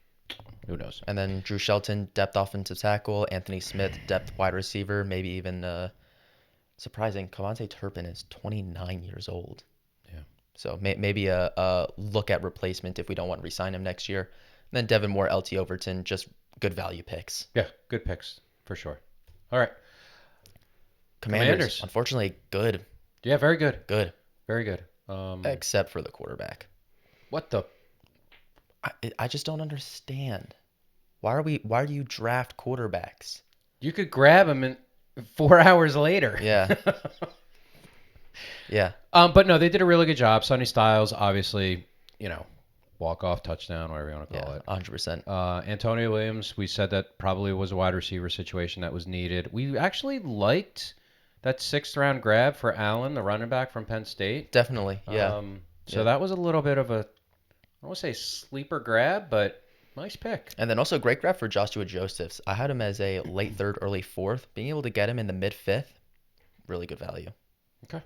who knows? And then Drew Shelton, depth offensive tackle. Anthony Smith, depth wide receiver. Maybe even surprising, Kavontae Turpin is 29 years old. Yeah. So maybe a look at replacement if we don't want to re-sign him next year. And then Devin Moore, LT Overton, just good value picks. Yeah, good picks for sure. All right. Commanders. Unfortunately, good. Yeah, very good. Good. Very good. Except for the quarterback. What the? I just don't understand. Why do you draft quarterbacks? You could grab him in 4 hours later. Yeah. Yeah. But no, they did a really good job. Sonny Styles, obviously, walk-off touchdown, whatever you want to call it. 100%. Antonio Williams, we said that probably was a wide receiver situation that was needed. We actually liked that 6th-round grab for Allen, the running back from Penn State. Definitely, yeah. So that was a little bit of a, I don't want to say sleeper grab, but nice pick. And then also great grab for Joshua Josephs. I had him as a late 3rd, early 4th. Being able to get him in the mid 5th, really good value. Okay.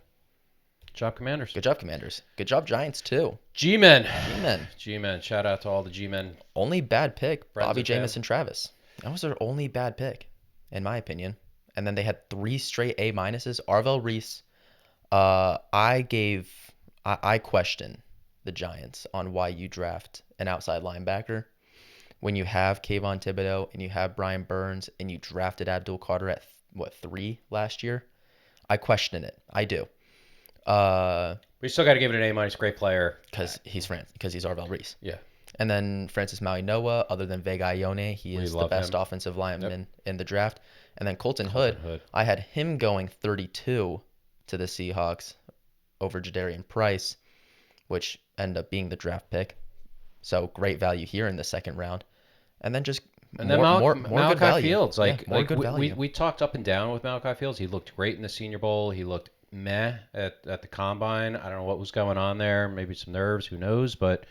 Good job, Commanders. Good job, Commanders. Good job, Giants, too. G-Men. G-Men. G-Men. Shout out to all the G-Men. Only bad pick, Friends Bobby of Jameis and Travis. That was their only bad pick, in my opinion. And then they had 3 straight A minuses. Arvell Reese. I question the Giants on why you draft an outside linebacker when you have Kayvon Thibodeau and you have Brian Burns and you drafted Abdul Carter at 3 last year. I question it. I do. We still got to give it an A-. Great player. Because he's Arvell Reese. Yeah. And then Francis Maui-Noah, other than Vega Ione, he is the best offensive lineman in the draft. And then Colton Hood, I had him going 32 to the Seahawks over Jadarian Price, which ended up being the draft pick. So great value here in the 2nd round. And then just more Malachi good value. Fields. More good value. We talked up and down with Malachi Fields. He looked great in the Senior Bowl. He looked meh at the Combine. I don't know what was going on there. Maybe some nerves. Who knows? But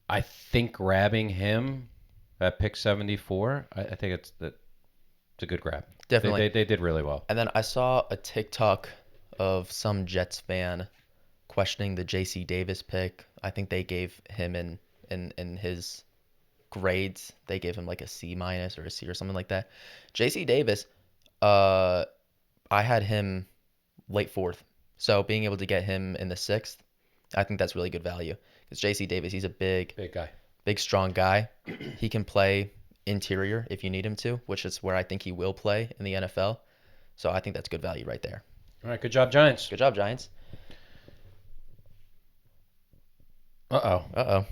I think grabbing him at pick 74, I think it's a good grab. Definitely. They did really well. And then I saw a TikTok of some Jets fan questioning the J.C. Davis pick. I think they gave him in his grades, they gave him like a C- or a C or something like that. J.C. Davis, I had him late 4th. So being able to get him in the 6th, I think that's really good value. Because J.C. Davis, he's a big guy. Big, strong guy. He can play interior if you need him to, which is where I think he will play in the NFL. So I think that's good value right there. All right, good job, Giants. Good job, Giants. Uh-oh.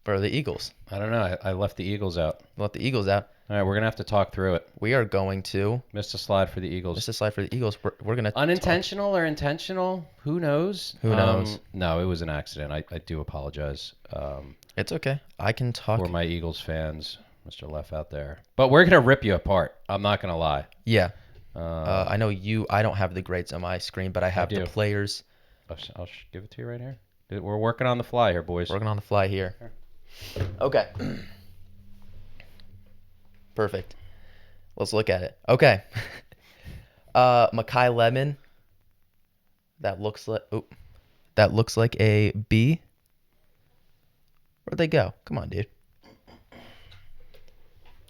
For the Eagles. I don't know. I left the Eagles out. Let the Eagles out. All right, we're going to have to talk through it. We are going to... Missed a slide for the Eagles. We're going to... Unintentional or intentional? Who knows? Who knows? No, it was an accident. I do apologize. It's okay. I can talk... For my Eagles fans, Mr. Leff out there. But we're going to rip you apart. I'm not going to lie. Yeah. I know I don't have the grades on my screen, but I have the players. I'll give it to you right here. We're working on the fly here, boys. Working on the fly here. Okay. Perfect. Let's look at it. Okay. Mekhi Lemon. That looks like a B. Where'd they go? Come on, dude.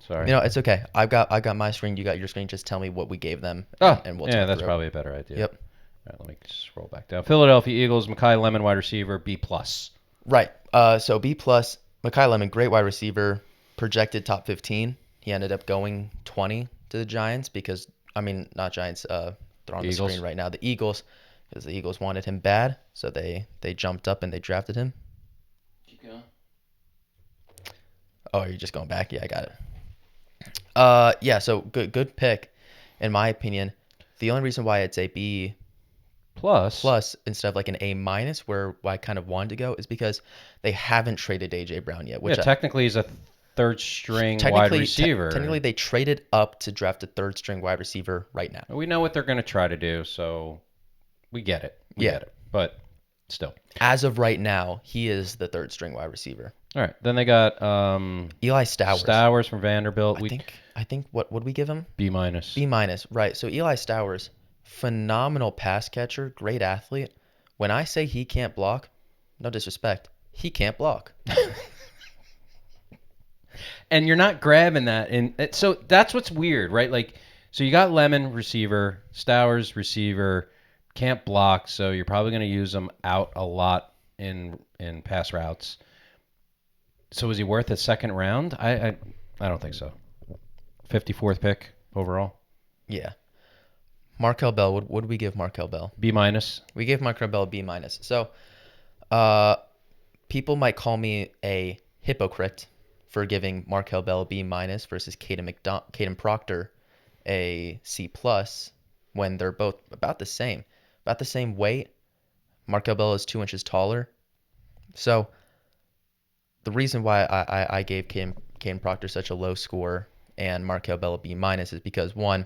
Sorry. It's okay. I got my screen. You got your screen. Just tell me what we gave them. And we'll talk that's probably a better idea. Yep. All right, let me scroll back down. Philadelphia Eagles, Mekhi Lemon, wide receiver, B+. Right. So B+. Mekhi Lemon, great wide receiver, projected top 15. He ended up going 20 to the Giants because, not Giants. They're on the screen right now. The Eagles, because the Eagles wanted him bad, so they jumped up and they drafted him. Keep going. Oh, you're just going back? Yeah, I got it. Yeah, so good pick, in my opinion. The only reason why it's a B plus instead of like an A- where I kind of wanted to go is because they haven't traded A.J. Brown yet. Which technically he's a third-string wide receiver. Technically, they traded up to draft a third-string wide receiver right now. We know what they're going to try to do, so we get it. We get it, but still. As of right now, he is the third-string wide receiver. All right, then they got Eli Stowers. Stowers from Vanderbilt. I think what would we give him? B-. B-, right. So Eli Stowers, phenomenal pass catcher, great athlete. When I say he can't block, no disrespect, he can't block. And you're not grabbing that. And so that's what's weird, right? Like, so you got Lemon receiver, Stowers receiver, can't block, so you're probably going to use him out a lot in pass routes. So is he worth a second round? I don't think so. 54th pick overall. Yeah. Markel Bell, what did we give Markel Bell? B minus. We gave Markel Bell a B minus. So, people might call me a hypocrite for giving Markel Bell a B minus versus Caden Proctor a C plus when they're both about the same weight. Markel Bell is 2 inches taller. So the reason why I gave Caden Proctor such a low score and Markel Bell a B minus is because, one,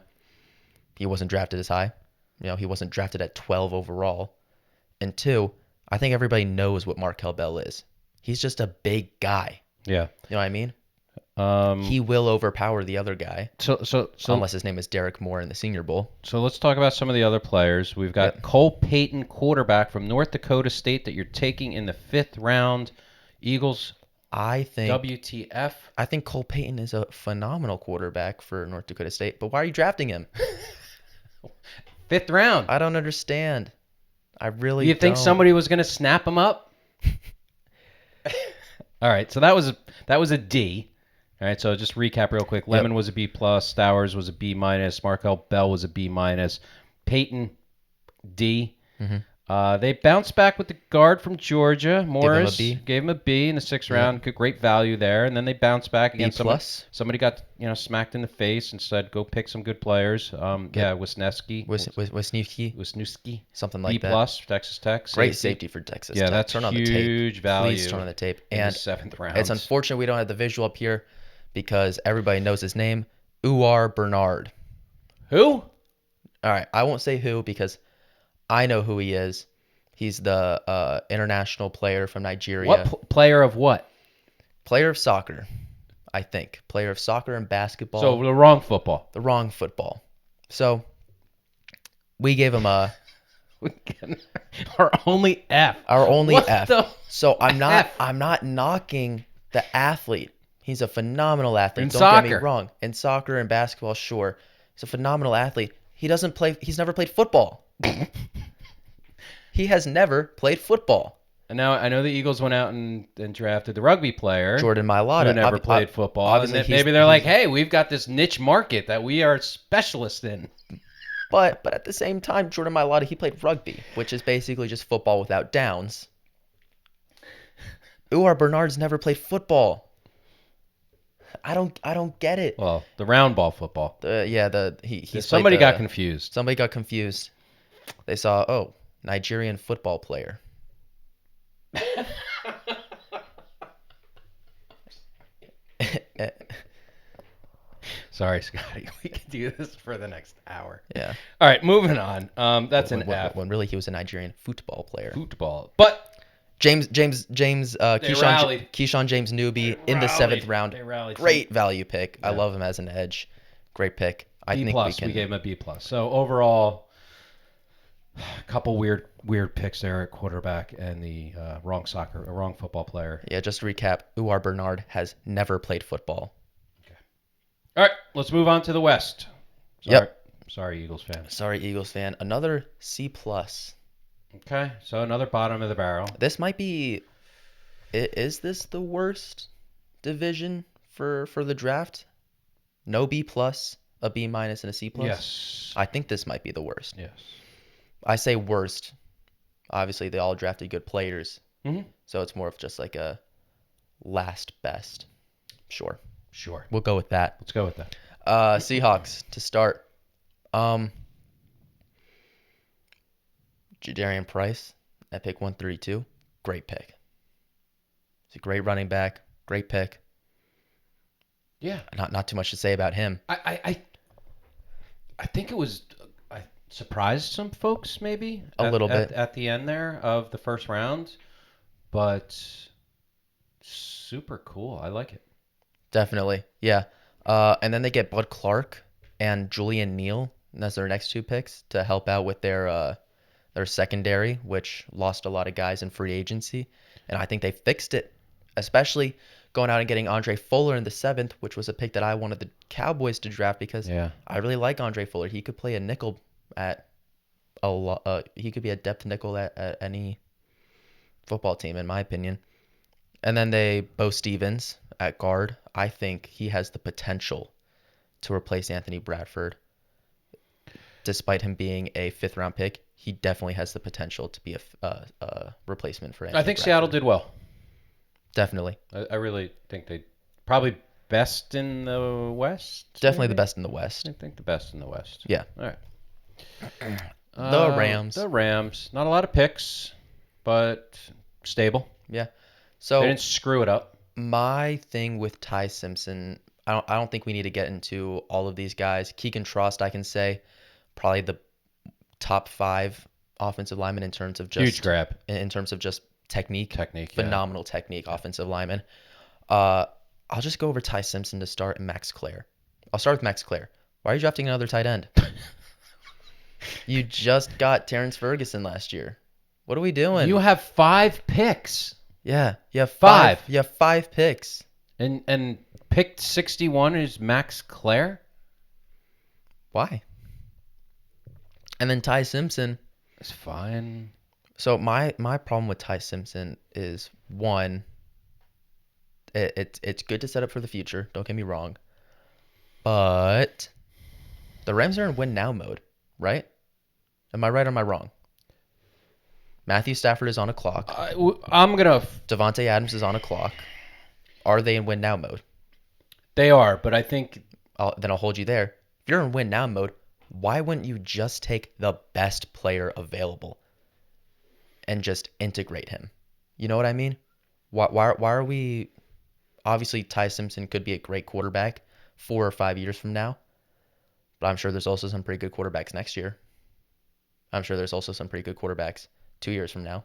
he wasn't drafted as high. He wasn't drafted at 12 overall. And two, I think everybody knows what Markel Bell is. He's just a big guy. Yeah. You know what I mean? He will overpower the other guy. So unless his name is Derek Moore in the Senior Bowl. So let's talk about some of the other players. We've got Cole Payton, quarterback from North Dakota State, that you're taking in the 5th round. Eagles. I think WTF. I think Cole Payton is a phenomenal quarterback for North Dakota State, but why are you drafting him? 5th round. I don't understand. I really You think don't. somebody was going to snap him up? All right, so that was a D. All right, so just recap real quick. Lemon was a B plus, Stowers was a B minus, Markel Bell was a B minus, Peyton D. Mm-hmm. They bounced back with the guard from Georgia, Morris. Gave him a B in the 6th round. Good, great value there. And then they bounced back again. Somebody got smacked in the face and said, "Go pick some good players." Wisniewski. Wisniewski. Something like that. B plus, Texas Tech. Great safety for Texas Tech. That's turn huge value. Please turn on the tape. In the 7th round. It's unfortunate we don't have the visual up here because everybody knows his name, Uar Bernard. Who? All right, I won't say who because I know who he is. He's the international player from Nigeria. What player of what? Player of soccer, I think. Player of soccer and basketball. So the wrong football. The wrong football. So we gave him our only F. Our only F. So I'm F? not knocking the athlete. He's a phenomenal athlete. Don't get me wrong. In soccer and basketball, sure. He's a phenomenal athlete. He's never played football. He has never played football. And now I know the Eagles went out and drafted the rugby player, Jordan Mailata, who never played football. And maybe they're like, hey, we've got this niche market that we are specialists in. But at the same time, Jordan Mailata, he played rugby, which is basically just football without downs. Uar Bernard's never played football. I don't get it. Well, the round ball football. Somebody got confused. Somebody got confused. They saw, Nigerian football player. Sorry, Scotty. We could do this for the next hour. Yeah. All right, moving on. That's an F. When really he was a Nigerian football player. But Keyshawn James Newby in the 7th round. Great value pick. Yeah. I love him as an edge. Great pick. B plus. We gave him a B plus. So overall, a couple weird picks there at quarterback and the wrong football player. Yeah, just to recap, Uar Bernard has never played football. Okay. All right, let's move on to the West. Sorry, Eagles fan. Another C plus. Okay, so another bottom of the barrel. This might be. Is this the worst division for the draft? No B plus, a B minus, and a C plus. Yes. I think this might be the worst. Yes. I say worst. Obviously, they all drafted good players, so it's more of just like a last best. Sure. We'll go with that. Let's go with that. Seahawks to start. Jadarian Price at pick 132. Great pick. He's a great running back. Great pick. Yeah. Not too much to say about him. I think it was surprised some folks maybe a little bit at the end there of the 1st round, but super cool. I like it. Definitely. Yeah. And then they get Bud Clark and Julian Neal. And that's their next 2 picks to help out with their secondary, which lost a lot of guys in free agency. And I think they fixed it, especially going out and getting Andre Fuller in the 7th, which was a pick that I wanted the Cowboys to draft because I really like Andre Fuller. He could play a nickel at he could be a depth nickel at any football team, in my opinion. And then Bo Stevens at guard. I think he has the potential to replace Anthony Bradford. Despite him being a 5th-round pick, he definitely has the potential to be a replacement for Anthony I think Bradford. Seattle did well. Definitely. I really think they probably best in the West. Definitely maybe? the best in the West. I think the best in the West. Yeah. All right. The Rams. The Rams. Not a lot of picks, but stable. Yeah. They So didn't screw it up. my thing with Ty Simpson, I don't think we need to get into all of these guys. Keegan Trost, I can say, probably the top 5 offensive lineman in terms of just Huge grab. in terms of just technique. Yeah. Phenomenal technique, offensive lineman. I'll just go over Ty Simpson to start and Max Clare. I'll start with Max Clare. Why are you drafting another tight end? You just got Terrence Ferguson last year. What are we doing? You have 5 picks. Yeah, you have 5. You have 5 picks. And picked 61 is Max Clare? Why? And then Ty Simpson. It's fine. So my problem with Ty Simpson is, one, it's good to set up for the future. Don't get me wrong. But the Rams are in win now mode, right? Am I right or am I wrong? Matthew Stafford is on a clock. I'm going to... Devontae Adams is on a clock. Are they in win now mode? They are, but I think... Then I'll hold you there. If you're in win now mode, why wouldn't you just take the best player available and just integrate him? You know what I mean? Why are we... Obviously, Ty Simpson could be a great quarterback 4 or 5 years from now, but I'm sure there's also some pretty good quarterbacks next year. I'm sure there's also some pretty good quarterbacks 2 years from now.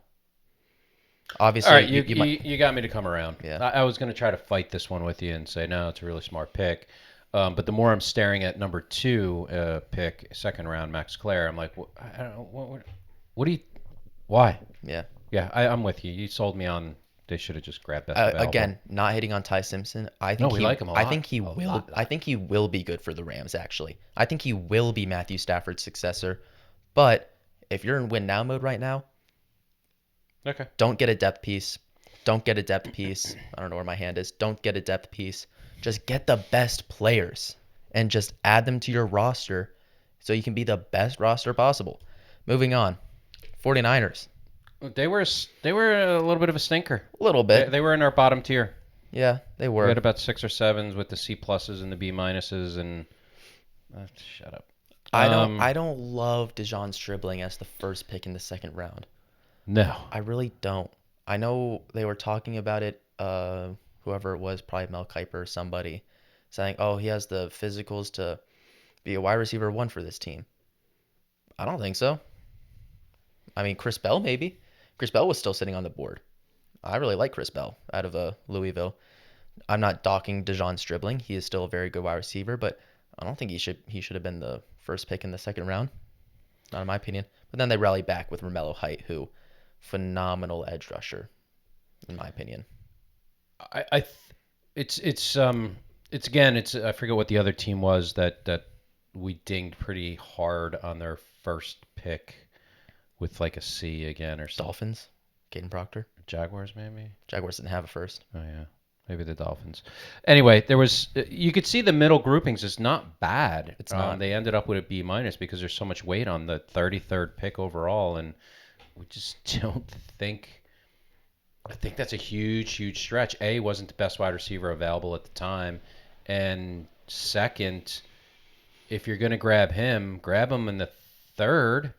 Obviously, all right, you got me to come around. Yeah. I was going to try to fight this one with you and say, no, it's a really smart pick. But the more I'm staring at number 2 pick, 2nd round, Max Clare, I'm like, I don't know, what do you, why? Yeah. Yeah, I'm with you. You sold me on they should have just grabbed that. Again, not hitting on Ty Simpson. I think we like him a lot. I think he will. I think he will be good for the Rams. Actually, I think he will be Matthew Stafford's successor. But if you're in win now mode right now, okay, don't get a depth piece. Don't get a depth piece. I don't know where my hand is. Don't get a depth piece. Just get the best players and just add them to your roster so you can be the best roster possible. Moving on, 49ers. They were a little bit of a stinker. A little bit. They were in our bottom tier. Yeah, they were. We had about 6 or 7s with the C pluses and the B minuses, and shut up. I don't love Dejon Stribling as the first pick in the 2nd round. No, I really don't. I know they were talking about it. Whoever it was, probably Mel Kiper or somebody, saying, "Oh, he has the physicals to be a wide receiver 1 for this team." I don't think so. I mean, Chris Bell maybe. Chris Bell was still sitting on the board. I really like Chris Bell out of Louisville. I'm not docking Dejon Stribling. He is still a very good wide receiver, but I don't think he should have been the first pick in the 2nd round. Not in my opinion. But then they rally back with Romello Height, who phenomenal edge rusher, in my opinion. It's again I forget what the other team was that we dinged pretty hard on their first pick with like a C again or something. Dolphins, Caden Proctor. Jaguars maybe. Jaguars didn't have a first. Oh yeah, maybe the Dolphins. Anyway, you could see the middle groupings is not bad. It's not. They ended up with a B minus because there's so much weight on the 33rd pick overall, and we just don't think. I think that's a huge stretch. A, wasn't the best wide receiver available at the time, and second, if you're going to grab him in the 3rd,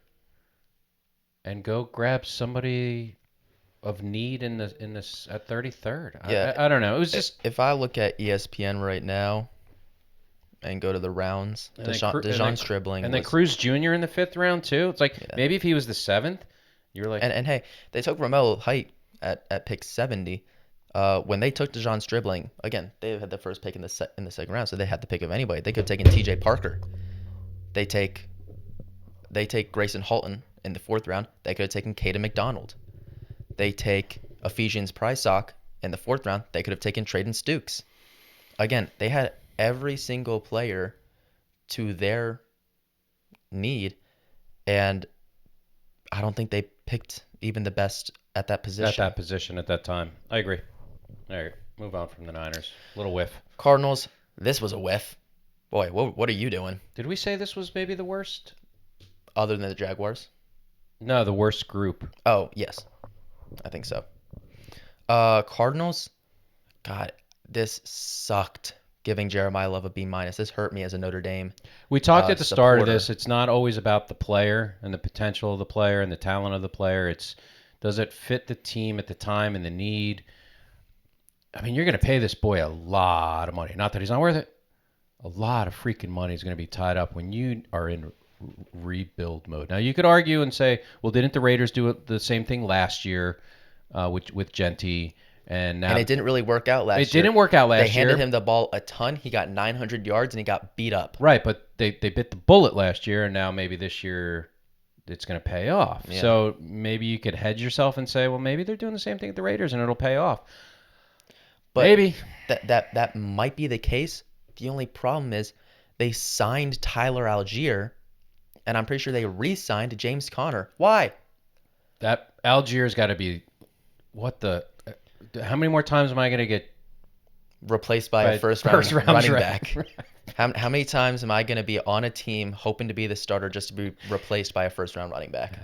and go grab somebody of need in this at 33rd. Yeah, I don't know. It was just if I look at ESPN right now and go to the rounds, Dejon Stribling and then Cruz Jr. in the 5th round too. It's like maybe if he was the 7th, you're like and hey, they took Romello Height at pick 70. When they took Dejon Stribling, again, they had the first pick in the 2nd round, so they had the pick of anybody. They could have taken T.J. Parker. They take Grayson Halton in the 4th round. They could have taken Caden McDonald. They take Ephesians Prysock in the 4th round. They could have taken Traden Stukes. Again, they had every single player to their need, and I don't think they picked even the best at that position. At that position at that time. I agree. All right, move on from the Niners. Little whiff. Cardinals, this was a whiff. Boy, what are you doing Did we say this was maybe the worst? other than the Jaguars? No, the worst group. Oh, yes. I think so. Cardinals, God, this sucked. Giving Jeremiah Love a B minus. This hurt me as a Notre Dame We talked at the start of supporter. this. It's not always about the player and the potential of the player and the talent of the player. It's does it fit the team at the time and the need? I mean, you're going to pay this boy a lot of money. Not that he's not worth it. A lot of freaking money is going to be tied up when you are in rebuild mode. Now, you could argue and say, well, didn't the Raiders do the same thing last year with Genti? And now And it didn't really work out last year. it didn't work out last year. They handed him the ball a ton. He got 900 yards and he got beat up. Right, but they bit the bullet last year, and now maybe this year it's going to pay off. Yeah. So maybe you could hedge yourself and say, well, maybe they're doing the same thing at the Raiders, and it'll pay off. But maybe. That might be the case. The only problem is they signed Tyler Algier, and I'm pretty sure they re-signed James Conner. Why? That Algier's got to be what the how many more times am I going to get Replaced by a first-round running back. Right. How many times am I going to be on a team hoping to be the starter just to be replaced by a first-round running back?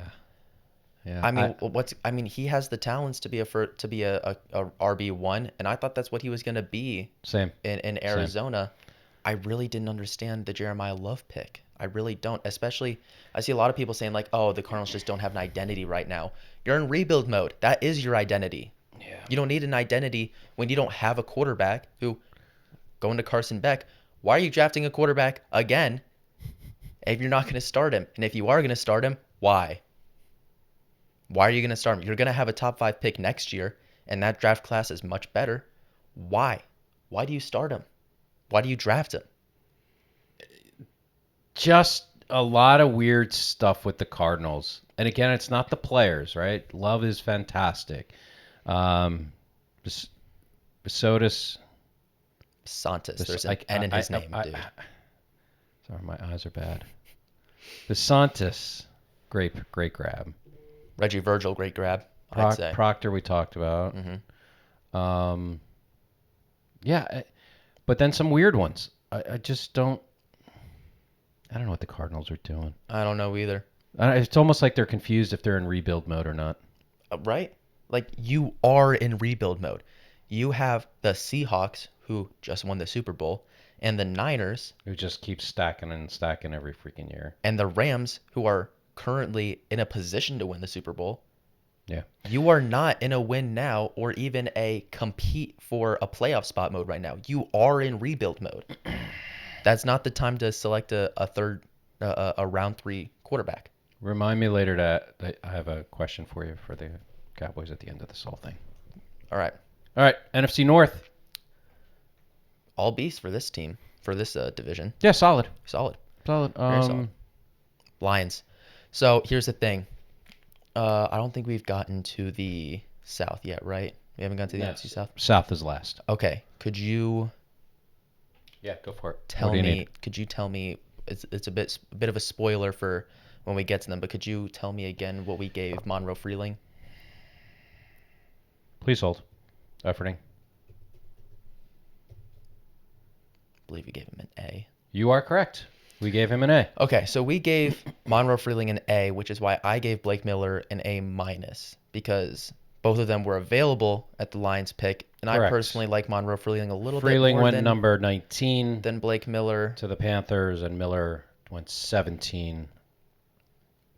Yeah. I mean, he has the talents to be a RB1, and I thought that's what he was going to be. Same. In Arizona. I really didn't understand the Jeremiah Love pick. I really don't. Especially, I see a lot of people saying like, "Oh, the Cardinals just don't have an identity right now." You're in rebuild mode. That is your identity. Yeah. You don't need an identity when you don't have a quarterback. Who, going to Carson Beck, why are you drafting a quarterback again if you're not going to start him? And if you are going to start him, why? Why are you going to start him? You're going to have a top 5 pick next year, and that draft class is much better. Why? Why do you start him? Why do you draft him? Just a lot of weird stuff with the Cardinals. And again, it's not the players, right? Love is fantastic. Besotis. Santos. There's an N in his name, dude. Sorry, my eyes are bad. DeSantis, great grab. Reggie Virgil, great grab. I'd say. Proctor, we talked about. Mm-hmm. Yeah, but then some weird ones. I just don't. I don't know what the Cardinals are doing. I don't know either. It's almost like they're confused if they're in rebuild mode or not. Right? Like, you are in rebuild mode. You have the Seahawks, who just won the Super Bowl, and the Niners, who just keep stacking and stacking every freaking year, and the Rams, who are currently in a position to win the Super Bowl. Yeah. You are not in a win now or even a compete for a playoff spot mode right now. You are in rebuild mode. That's not the time to select a round 3 quarterback. Remind me later that I have a question for you for the Cowboys at the end of this whole thing. All right. NFC North. All beasts for this team, for this division. Yeah, solid. Solid. Very solid. Lions. So here's the thing. I don't think we've gotten to the South yet, right? We haven't gotten to the NFC South? South is last. Okay. Could you Yeah, go for it. Could you tell me, it's a bit of a spoiler for when we get to them, but could you tell me again what we gave Monroe Freeling? Please hold. Efforting. I believe we gave him an A. You are correct. We gave him an A. Okay, so we gave Monroe Freeling an A, which is why I gave Blake Miller an A minus, because both of them were available at the Lions pick, and Correct. I personally like Monroe Freeling a little Freeling bit more went number 19 than Blake Miller. to the Panthers, and Miller went 17.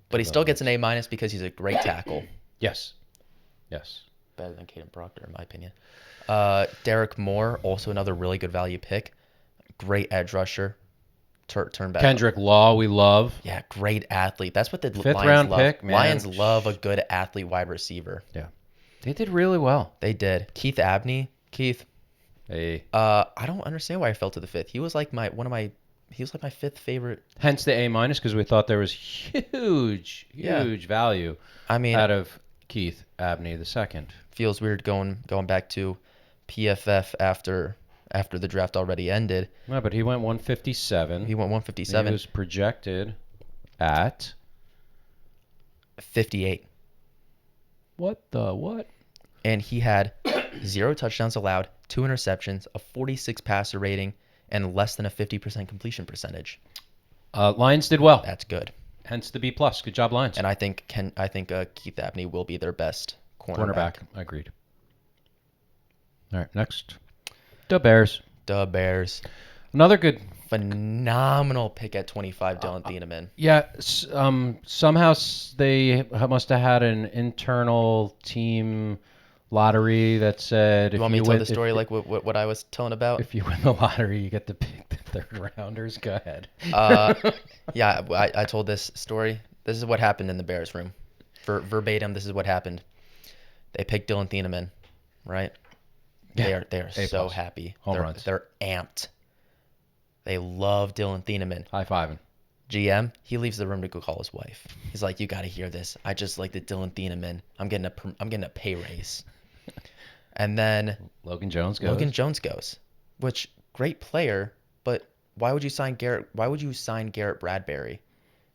But he still gets an A minus because he's a great tackle. Yes. Better than Caden Proctor, in my opinion. Derek Moore, also another really good value pick. Great edge rusher. Turn back. Kendrick Law, we love. Yeah, great athlete. That's what the Fifth Lions round love. pick, man. Lions love a good athlete wide receiver. Yeah. They did really well. They did. Keith Abney. Keith. Hey. I don't understand why I fell to the 5th. He was like my 5th favorite. Hence the A minus, because we thought there was huge value out of Keith Abney the second. Feels weird going back to PFF after the draft already ended. No, but he went 157. He went 157. He was projected at 58. What? and he had 0 touchdowns allowed, 2 interceptions, a 46 passer rating, and less than a 50% completion percentage. Lions did well. That's good. Hence the B+. Good job, Lions. And I think Keith Abney will be their best cornerback. Agreed. All right, next. The Bears. The Bears. Another good. Phenomenal pick at 25, Dylan Thieneman. Yeah, somehow they must have had an internal team lottery that said You want me to tell the story like what I was telling about? If you win the lottery, you get to pick the third rounders. Go ahead. Yeah, I told this story. This is what happened in the Bears room. Verbatim, this is what happened. They picked Dylan Thieneman, right? Yeah. They are so happy. Home runs. They're amped. They love Dylan Thieneman. High-fiving. GM, he leaves the room to go call his wife. He's like, "You got to hear this. I just like the Dylan Thieneman. I'm getting a pay raise." And then Logan Jones goes. Which great player, but why would you sign Garrett Bradbury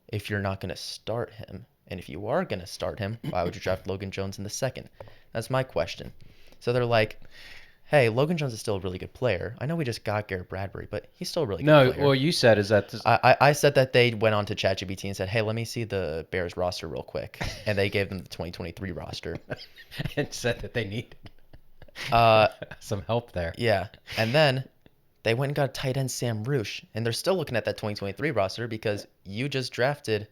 if you're not going to start him? And if you are going to start him, why would you draft Logan Jones in the second? That's my question. So they're like, hey, Logan Jones is still a really good player. I know we just got Garrett Bradbury, but he's still a really good player. No, what you said is that... I said that they went on to ChatGPT and said, hey, let me see the Bears roster real quick. And they gave them the 2023 roster. And said that they needed some help there. Yeah. And then they went and got tight end Sam Roosh. And they're still looking at that 2023 roster because you just drafted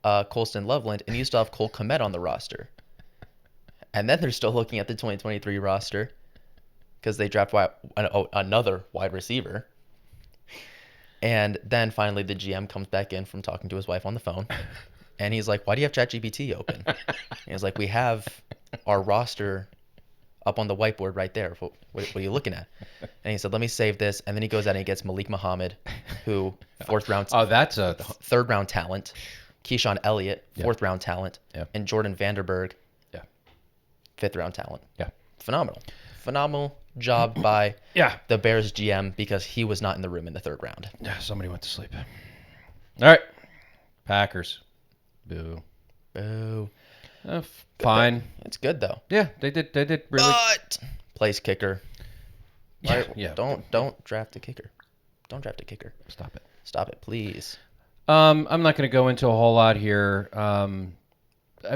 Colston Loveland and you still have Cole Kmet on the roster. And then they're still looking at the 2023 roster because they draft another wide receiver. And then finally the GM comes back in from talking to his wife on the phone. And he's like, why do you have ChatGPT open? And he's like, we have our roster up on the whiteboard right there. What are you looking at? And he said, let me save this. And then he goes out and he gets Malik Muhammad, who that's a third round talent. Keyshawn Elliott, fourth round talent. Yeah. And Jordan Vanderberg, fifth round talent. Yeah. Phenomenal job by the Bears GM because he was not in the room in the third round. Yeah, somebody went to sleep. All right. Packers. Boo. Fine. It's good though. Yeah, they did really. But place kicker. Yeah. Don't draft a kicker. Don't draft a kicker. Stop it, please. I'm not going to go into a whole lot here.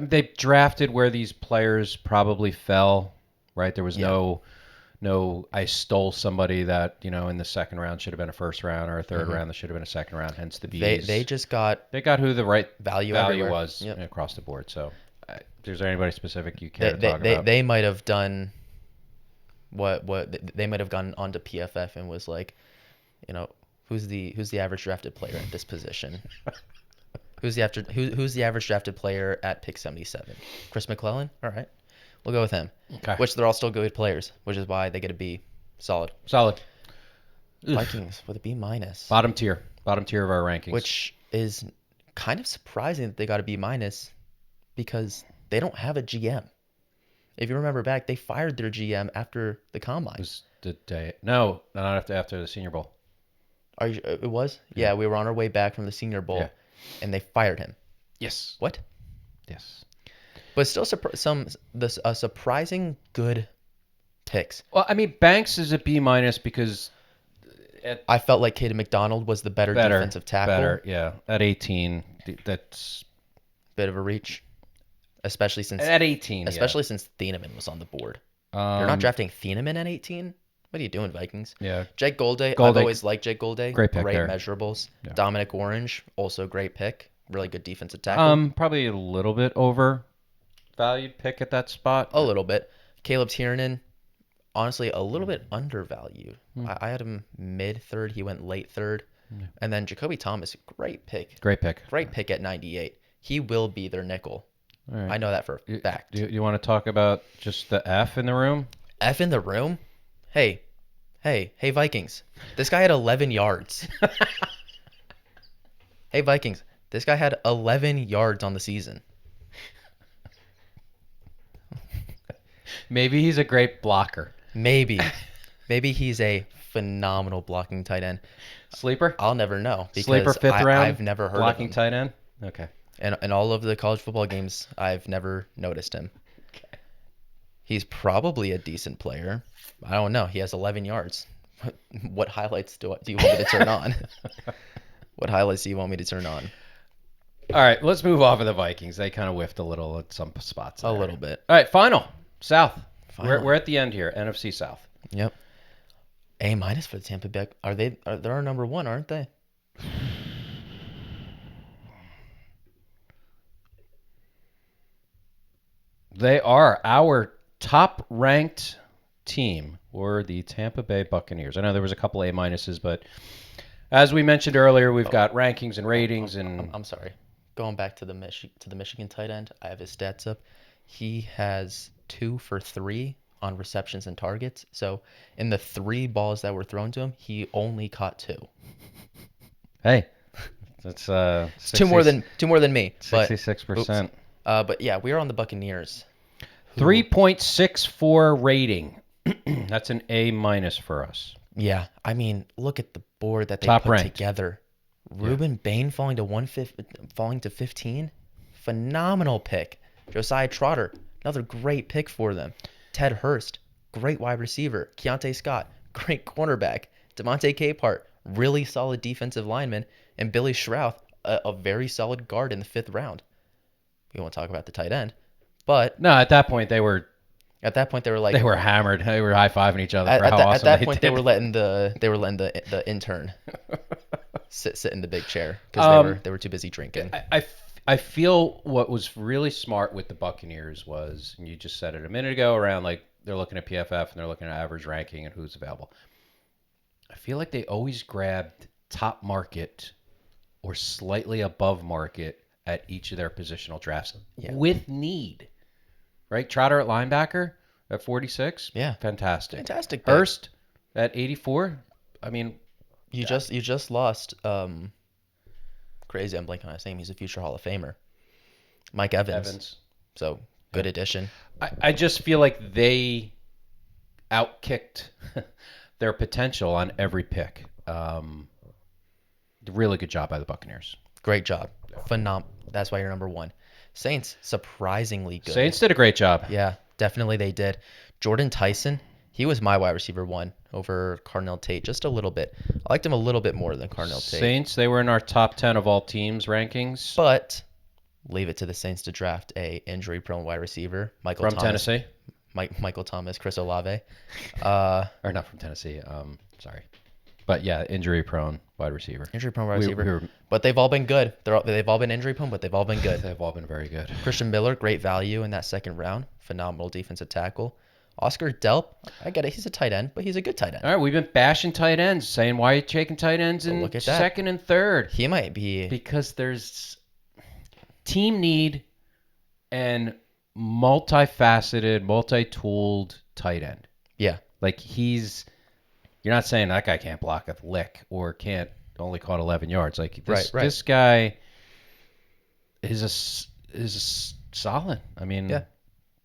They drafted where these players probably fell, right? There was no I stole somebody that, in the second round should have been a first round or a third round that should have been a second round, hence the B's. They just got who the right value was across the board. So is there anybody specific you care to talk about? They might have done what they might have gone onto PFF and was like, who's the average drafted player at this position? Who's the average drafted player at pick 77? Chris McClellan? All right. We'll go with him. Okay. Which they're all still good players, which is why they get a B. Solid. Vikings with a B-. Bottom tier of our rankings. Which is kind of surprising that they got a B- because they don't have a GM. If you remember back, they fired their GM after the combine. It was the day. No, not after the Senior Bowl. It was? Yeah, we were on our way back from the Senior Bowl, and they fired him. Yes. What? Yes. But still, surprising good picks. Well, I mean, Banks is a B- because I felt like Caden McDonald was the better defensive tackle. At 18, that's bit of a reach, especially since at 18. Since Thieneman was on the board. You're not drafting Thieneman at 18. What are you doing, Vikings? Yeah. Jake Golday. I've always liked Jake Golday. Great pick there. Measurables. Yeah. Dominic Orange, also great pick. Really good defensive tackle. Probably a little bit overvalued pick at that spot. A little bit. Caleb Tiernan, honestly, a little bit undervalued. I had him mid-third. He went late third. And then Jacoby Thomas, great pick. Great pick at 98. He will be their nickel. All right. I know that for a fact. Do you want to talk about just the F in the room? F in the room? Hey, Vikings. This guy had 11 yards. Hey, Vikings. This guy had 11 yards on the season. Maybe he's a great blocker. Maybe he's a phenomenal blocking tight end. Sleeper? I'll never know. Because Sleeper fifth round? I've never heard blocking of him. Tight end? Okay. And in all of the college football games, I've never noticed him. Okay. He's probably a decent player. I don't know. He has 11 yards. What highlights do you want me to turn on? What highlights do you want me to turn on? All right, let's move off of the Vikings. They kind of whiffed a little at some spots. A little bit. All right, final. South. Final. We're at the end here. NFC South. Yep. A- for the Tampa Bay. They're our number one, aren't they? They are our top-ranked team, were the Tampa Bay Buccaneers. I know there was a couple A minuses, but as we mentioned earlier, we've got rankings and ratings and. I'm sorry. Going back to the Michigan tight end, I have his stats up. He has 2 for 3 on receptions and targets. So in the 3 balls that were thrown to him, he only caught 2. Hey, that's 2 more than me. 66%. But yeah, we are on the Buccaneers. 3.64 rating. That's an A minus for us. Yeah, I mean, look at the board that they Top put ranked. together. Ruben Bain falling to 15. Phenomenal pick. Josiah Trotter, another great pick for them. Ted Hurst, great wide receiver. Keontae Scott, great cornerback. Devontae Capehart, really solid defensive lineman. And Billy Schrauth, a very solid guard in the 5th round. We won't talk about the tight end. But no, at that point they were like they were hammered. They were high-fiving each other for how awesome at that they point did. they were letting the intern sit in the big chair because they were too busy drinking. I feel what was really smart with the Buccaneers was, and you just said it a minute ago, around like they're looking at PFF and they're looking at average ranking and who's available. I feel like they always grabbed top market or slightly above market at each of their positional drafts with need. Right? Trotter at linebacker at 46. Yeah. Fantastic. Fantastic pick. Hurst at 84. I mean, you just lost crazy, I'm blanking on his name. He's a future Hall of Famer. Mike Evans. So, good addition. I just feel like they outkicked their potential on every pick. Really good job by the Buccaneers. Great job. That's why you're number 1. Saints, surprisingly good. Saints did a great job. Yeah, definitely they did. Jordan Tyson, he was my wide receiver 1 over Cardinal Tate just a little bit. I liked him a little bit more than Cardinal Tate. Saints, they were in our top 10 of all teams rankings. But leave it to the Saints to draft a injury-prone wide receiver. Michael Thomas. Tennessee? Michael Thomas, Chris Olave. Or not from Tennessee. Sorry. But yeah, injury-prone wide receiver. Injury-prone wide receiver. But they've all been good. They've all been injury-prone, but they've all been good. They've all been very good. Christian Miller, great value in that 2nd round. Phenomenal defensive tackle. Oscar Delp, I get it. He's a tight end, but he's a good tight end. All right, we've been bashing tight ends, saying why are you taking tight ends in 2nd and 3rd? He might be. Because there's team need and multifaceted, multi-tooled tight end. Yeah. Like you're not saying that guy can't block a lick or can't only caught 11 yards. Like this guy is solid. I mean, yeah.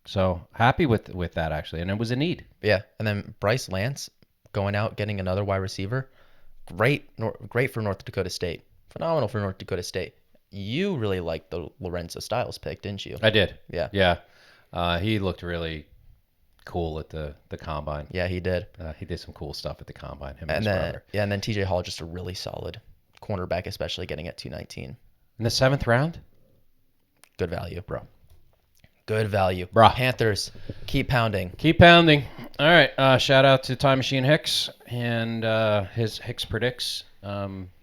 So happy with that actually, and it was a need. Yeah, and then Bryce Lance going out getting another wide receiver, great for North Dakota State, phenomenal for North Dakota State. You really liked the Lorenzo Styles pick, didn't you? I did. Yeah. He looked really cool at the combine. Yeah, he did. He did some cool stuff at the combine. And then TJ Hall, just a really solid cornerback, especially getting at 219. In the 7th round. Good value, bro. Good value. Bruh. Panthers, keep pounding. Keep pounding. All right. Shout out to Time Machine Hicks and his Hicks Predicts.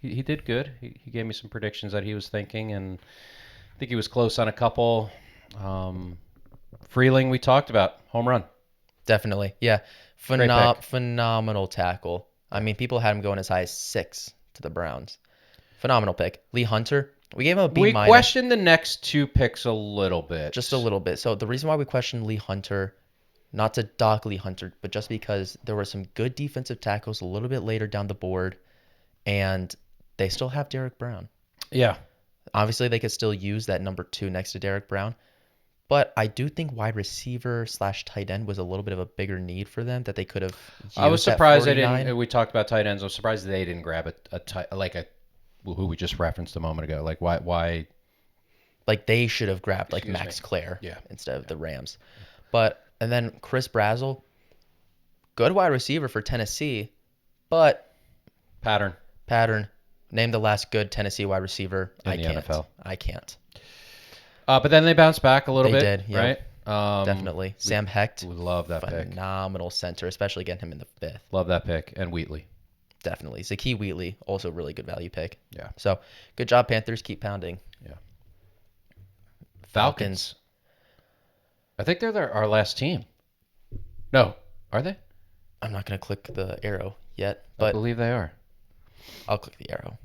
He did good. He gave me some predictions that he was thinking, and I think he was close on a couple. Freeling, we talked about. Home run. Definitely. Yeah. Phenomenal tackle. I mean, people had him going as high as 6 to the Browns. Phenomenal pick. Lee Hunter. We gave him a B-. We questioned the next 2 picks a little bit. Just a little bit. So the reason why we questioned Lee Hunter, not to dock Lee Hunter, but just because there were some good defensive tackles a little bit later down the board, and they still have Derek Brown. Yeah. Obviously, they could still use that number 2 next to Derek Brown. But I do think wide receiver / tight end was a little bit of a bigger need for them that they could have used. I was surprised they didn't. We talked about tight ends. I was surprised they didn't grab who we just referenced a moment ago. Like why? Like they should have grabbed Max Clare instead of the Rams. But And then Chris Brazzell, good wide receiver for Tennessee, but Pattern name the last good Tennessee wide receiver. in I the can't. NFL. I can't. But then they bounced back a little They bit, did, yeah. right? Definitely. Sam Hecht, We love that pick. phenomenal center, especially getting him in the 5th. Love that pick. And Wheatley. Definitely. Zakee Wheatley, also really good value pick. Yeah. So, good job, Panthers. Keep pounding. Yeah. Falcons. I think they're our last team. No, are they? I'm not going to click the arrow yet, I but believe they are. I'll click the arrow.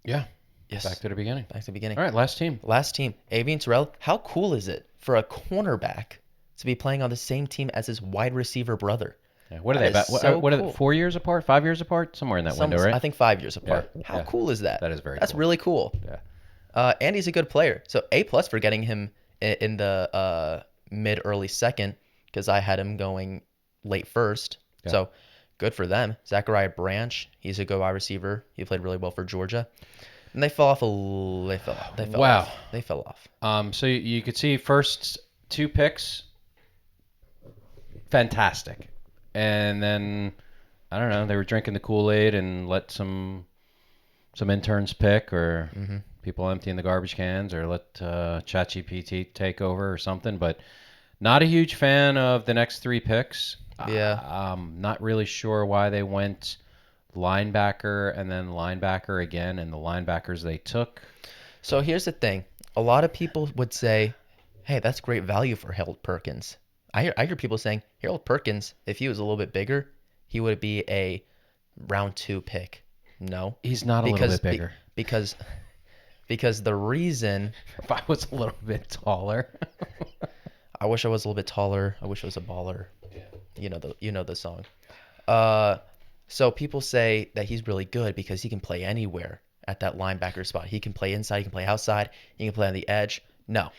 Yeah. Yes. Back to the beginning. Back to the beginning. All right, last team. Last team, Avian Terrell. How cool is it for a cornerback to be playing on the same team as his wide receiver brother? Yeah, what are That they is about? so What are cool. they, 4 years apart? 5 years apart? Somewhere in that window, right? I think 5 years apart. Yeah, How yeah. cool is that? That is very That's cool. really cool. Yeah. And he's a good player. So A+ for getting him in the mid-early second, because I had him going late first. Yeah. So good for them. Zachariah Branch, he's a good wide receiver. He played really well for Georgia. And they fell off They fell Wow. off. They fell off. So you could see first 2 picks, fantastic, and then I don't know, they were drinking the Kool-Aid and let some interns pick, or people emptying the garbage cans, or let ChatGPT take over or something. But not a huge fan of the next 3 picks. Yeah. Not really sure why they went linebacker and then linebacker again, and the linebackers they took. So here's the thing. A lot of people would say, hey, that's great value for Harold Perkins. I hear people saying, Harold Perkins, if he was a little bit bigger, he would be a round 2 pick. No. He's not a little bit bigger. Because the reason... If I was a little bit taller. I wish I was a little bit taller. I wish I was a baller. Yeah. You know the song. So people say that he's really good because he can play anywhere at that linebacker spot. He can play inside, he can play outside, he can play on the edge. No.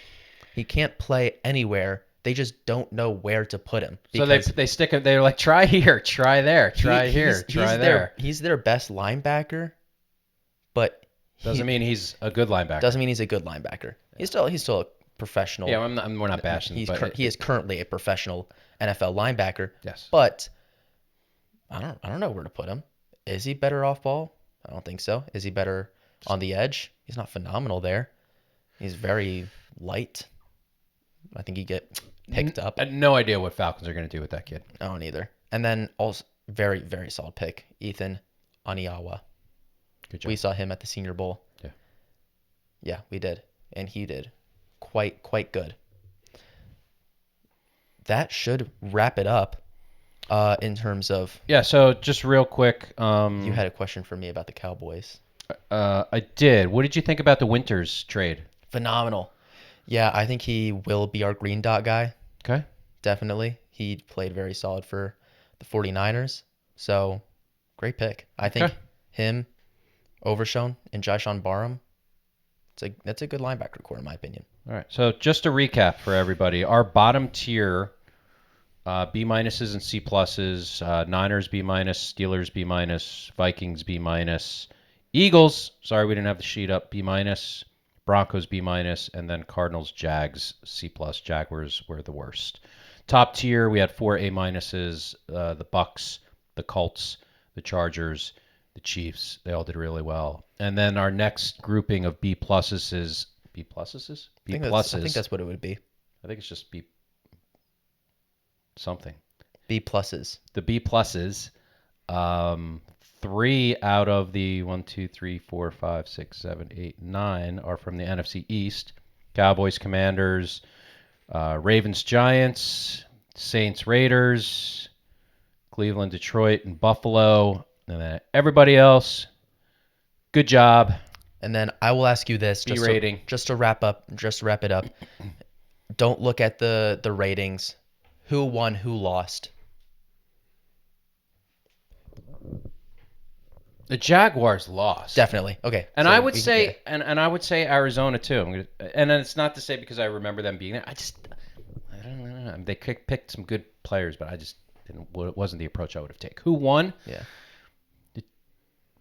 He can't play anywhere. They just don't know where to put him. So they stick him. They're like, try here, try there, try here, try there. He's their best linebacker, but Doesn't mean he's a good linebacker. Doesn't mean he's a good linebacker. He's still a professional. Yeah, we're not bashing. He is currently a professional NFL linebacker. Yes. But I don't know where to put him. Is he better off ball? I don't think so. Is he better on the edge? He's not phenomenal there. He's very light. I think he get picked up. I had no idea what Falcons are going to do with that kid. I don't either. And then also very, very solid pick, Ethan Aniawa. Good job. We saw him at the Senior Bowl. Yeah. Yeah, we did. And he did quite good. That should wrap it up in terms of... Yeah, so just real quick. You had a question for me about the Cowboys. I did. What did you think about the Winters trade? Phenomenal. Yeah, I think he will be our green dot guy. Okay. Definitely. He played very solid for the 49ers. So, great pick. I think him, Overshown, and Jyshawn Barham, that's a good linebacker core in my opinion. All right. So just to recap for everybody, our bottom tier, B minuses and C pluses, Niners B minus, Steelers B minus, Vikings B minus, Eagles, sorry we didn't have the sheet up, B minus, Broncos B minus, and then Cardinals, Jags C plus. Jaguars were the worst. Top tier, we had 4 A minuses, the Bucks, the Colts, the Chargers, the Chiefs. They all did really well. And then our next grouping of B pluses is B pluses? B pluses. I think that's what it would be. I think it's just B something. B pluses. The B pluses, 3 out of the 1, 2, 3, 4, 5, 6, 7, 8, 9 are from the NFC East. Cowboys, Commanders, Ravens, Giants, Saints, Raiders, Cleveland, Detroit, and Buffalo. And then everybody else, good job. And then I will ask you this, just to wrap it up. Don't look at the ratings. Who won, who lost? The Jaguars lost. Definitely. Okay. And I would say I would say Arizona too. And it's not to say because I remember them being there. I don't know. They picked some good players, but it wasn't the approach I would have taken. Who won? Yeah.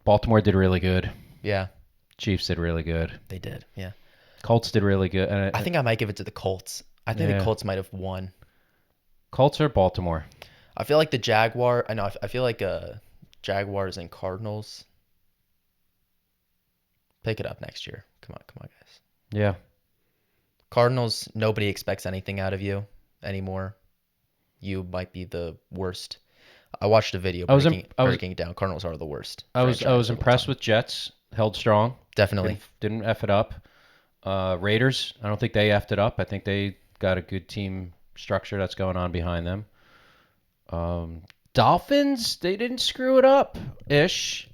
Baltimore did really good. Yeah. Chiefs did really good. They did. Yeah. Colts did really good. And I think I might give it to the Colts. I think the Colts might have won. Colts or Baltimore? I feel like the Jaguar. I know. I feel like Jaguars and Cardinals. Pick it up next year. Come on, guys. Yeah. Cardinals. Nobody expects anything out of you anymore. You might be the worst. I watched a video breaking it down. Cardinals are the worst. I was franchise of all impressed time. with Jets. Held strong. Definitely. Didn't F it up. Raiders. I don't think they effed it up. I think they got a good team structure that's going on behind them. Dolphins. They didn't screw it up. Ish.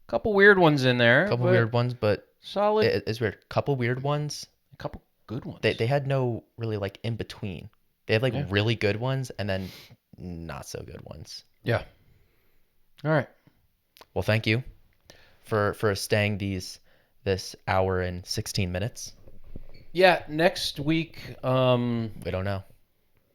Couple weird ones in there. Couple weird ones, but solid. It's weird. Couple weird ones. A couple good ones. They had no really like in between. They had like really good ones and then not so good ones. Yeah. All right. Well, thank you for staying this hour and 16 minutes. Yeah, next week. We don't know.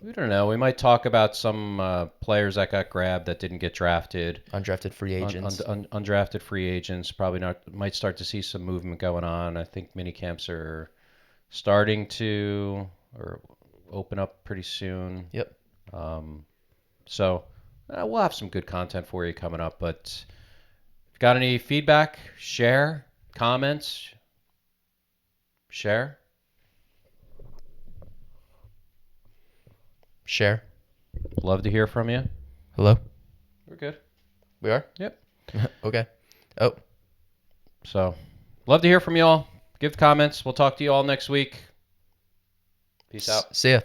We don't know. We might talk about some players that got grabbed that didn't get drafted. Undrafted free agents. Undrafted free agents. Probably not. Might start to see some movement going on. I think mini camps are starting to or open up pretty soon. Yep. So we'll have some good content for you coming up. But if you got any feedback, share, comments, share. Love to hear from you. Hello? We're good. We are? Yep. Okay. Oh. So, love to hear from y'all. Give comments. We'll talk to you all next week. Peace out. See ya.